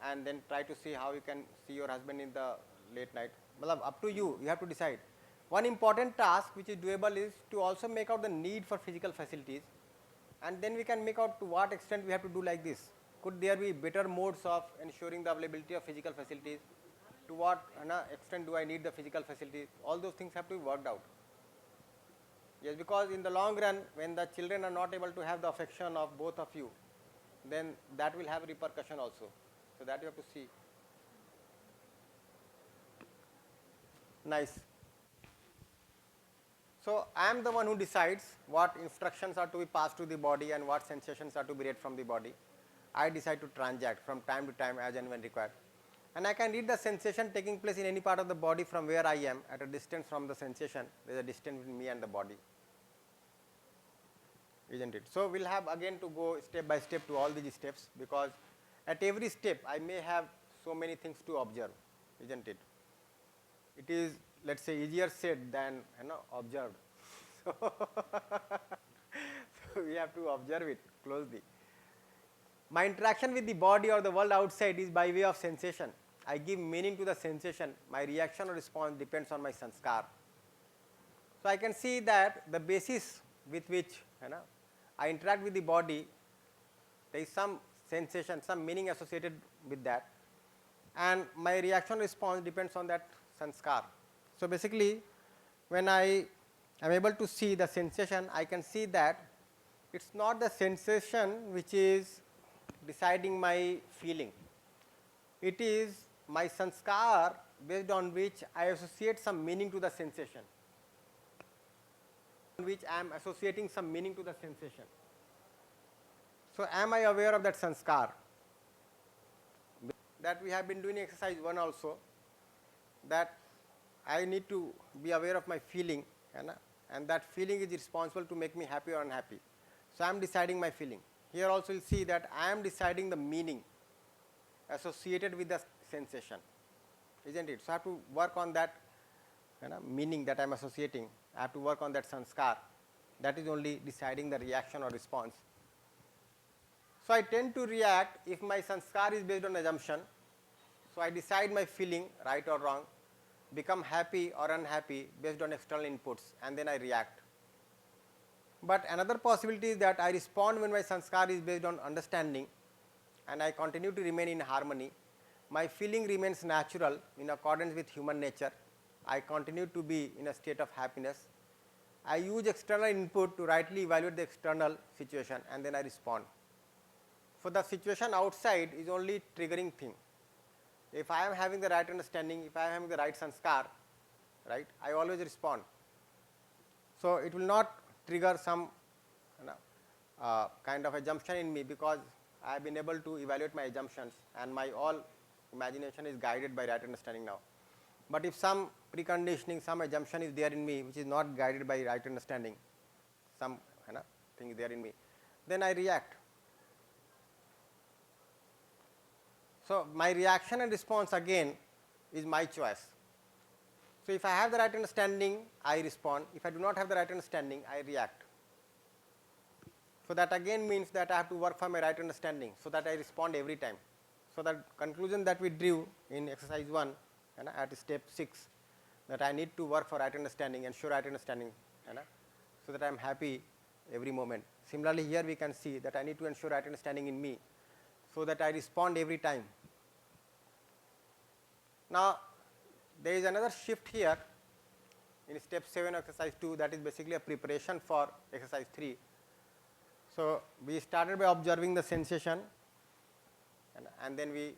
and then try to see how you can see your husband in the late night. Well, up to you, you have to decide. One important task which is doable is to also make out the need for physical facilities, and then we can make out to what extent we have to do like this. Could there be better modes of ensuring the availability of physical facilities? To what extent do I need the physical facilities? All those things have to be worked out. Yes, because in the long run, when the children are not able to have the affection of both of you, then that will have repercussion also. So that you have to see. Nice. So I am the one who decides what instructions are to be passed to the body and what sensations are to be read from the body. I decide to transact from time to time as and when required. And I can read the sensation taking place in any part of the body from where I am at a distance from the sensation. There is a distance between me and the body, isn't it? So we'll have again to go step by step to all these steps, because at every step I may have so many things to observe, isn't it? It is, let's say, easier said than observed. So we have to observe it closely. My interaction with the body or the world outside is by way of sensation. I give meaning to the sensation. My reaction or response depends on my sanskar. So I can see that the basis with which I interact with the body, there is some sensation, some meaning associated with that, and my reaction response depends on that sanskar. So basically, when I am able to see the sensation, I can see that it's not the sensation which is deciding my feeling. It is my sanskar based on which I associate some meaning to the sensation. Which I am associating some meaning to the sensation. So am I aware of that sanskar? That we have been doing exercise 1 also, that I need to be aware of my feeling, and that feeling is responsible to make me happy or unhappy. So I am deciding my feeling. Here also you will see that I am deciding the meaning associated with the sensation, isn't it? So I have to work on that meaning that I am associating. I have to work on that sanskar. That is only deciding the reaction or response. So I tend to react if my sanskar is based on assumption. So I decide my feeling, right or wrong, become happy or unhappy based on external inputs, and then I react. But another possibility is that I respond when my sanskar is based on understanding, and I continue to remain in harmony. My feeling remains natural in accordance with human nature. I continue to be in a state of happiness. I use external input to rightly evaluate the external situation, and then I respond. For the situation outside is only triggering thing. If I am having the right understanding, if I am having the right sanskar, right, I always respond. So it will not trigger some kind of assumption in me, because I have been able to evaluate my assumptions, and my all imagination is guided by right understanding now. But if some preconditioning, some assumption is there in me which is not guided by right understanding, some thing is there in me, then I react. So my reaction and response again is my choice. So if I have the right understanding, I respond. If I do not have the right understanding, I react. So that again means that I have to work for my right understanding so that I respond every time. So the conclusion that we drew in exercise 1 at step 6, that I need to work for right understanding, ensure right understanding, so that I am happy every moment. Similarly, here we can see that I need to ensure right understanding in me so that I respond every time. Now, there is another shift here in step 7 exercise 2, that is basically a preparation for exercise 3. So we started by observing the sensation, and then we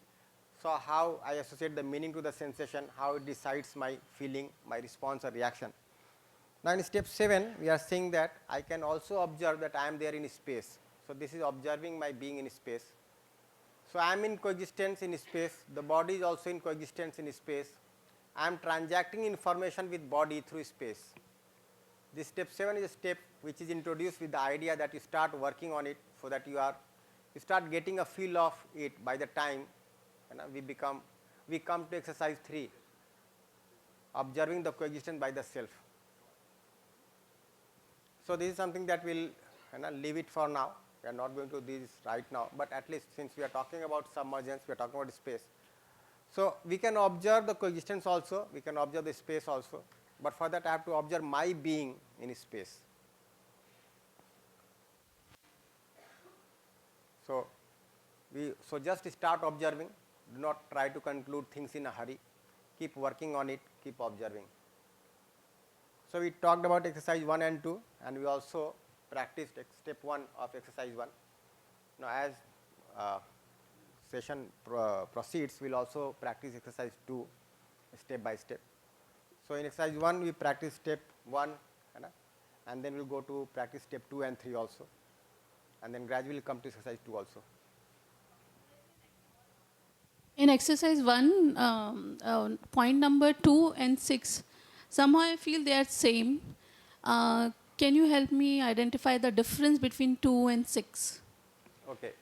saw how I associate the meaning to the sensation, how it decides my feeling, my response or reaction. Now in step 7, we are saying that I can also observe that I am there in space. So this is observing my being in space. So I am in coexistence in space, the body is also in coexistence in space. I am transacting information with body through space. This step 7 is a step which is introduced with the idea that you start working on it, so that you start getting a feel of it by the time we come to exercise 3, observing the coexistence by the self. So this is something that we'll leave it for now. We are not going to do this right now, but at least since we are talking about submergence, we are talking about space. So we can observe the coexistence also, we can observe the space also, but for that I have to observe my being in space. So just start observing, do not try to conclude things in a hurry, keep working on it, keep observing. So we talked about exercise 1 and 2, and we also practiced step 1 of exercise 1. Now as session proceeds, we will also practice exercise 2 step by step. So in exercise 1 we practice step 1, and then we will go to practice step 2 and 3 also, and then gradually come to exercise 2 also. In exercise 1, point number 2 and 6, somehow I feel they are same. Can you help me identify the difference between 2 and 6? Okay.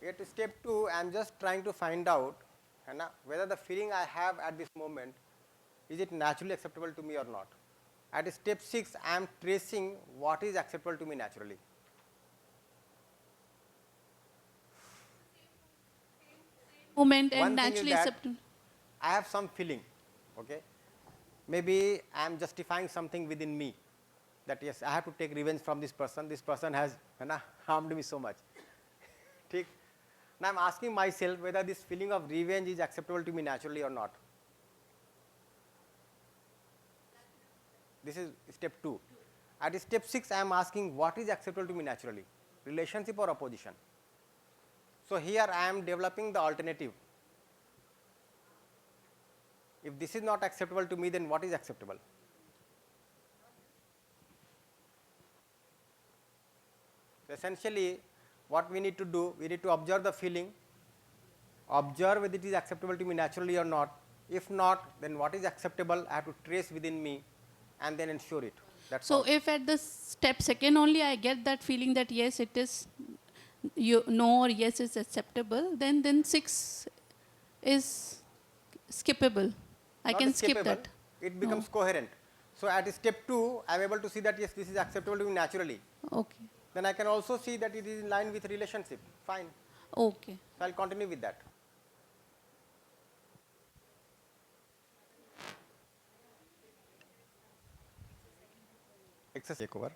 At step 2, I am just trying to find out whether the feeling I have at this moment, is it naturally acceptable to me or not. At step 6, I am tracing what is acceptable to me naturally. Moment One and thing naturally is that acceptable. I have some feeling, okay. Maybe I am justifying something within me, that yes, I have to take revenge from this person has harmed me so much. Now I am asking myself whether this feeling of revenge is acceptable to me naturally or not. This is step 2. At step 6, I am asking what is acceptable to me naturally, relationship or opposition. So here I am developing the alternative. If this is not acceptable to me, then what is acceptable? So essentially, what we need to do, we need to observe the feeling, observe whether it is acceptable to me naturally or not. If not, then what is acceptable, I have to trace within me and then ensure it. That's So all. if at the step 2 only I get that feeling that yes, it is no or yes is acceptable, then 6 is skippable. I Not can skip skippable, that. it becomes coherent. So at step 2, I am able to see that yes, this is acceptable to me naturally. Okay. Then I can also see that it is in line with relationship. Fine. Okay. So I will continue with that. Exercise take over.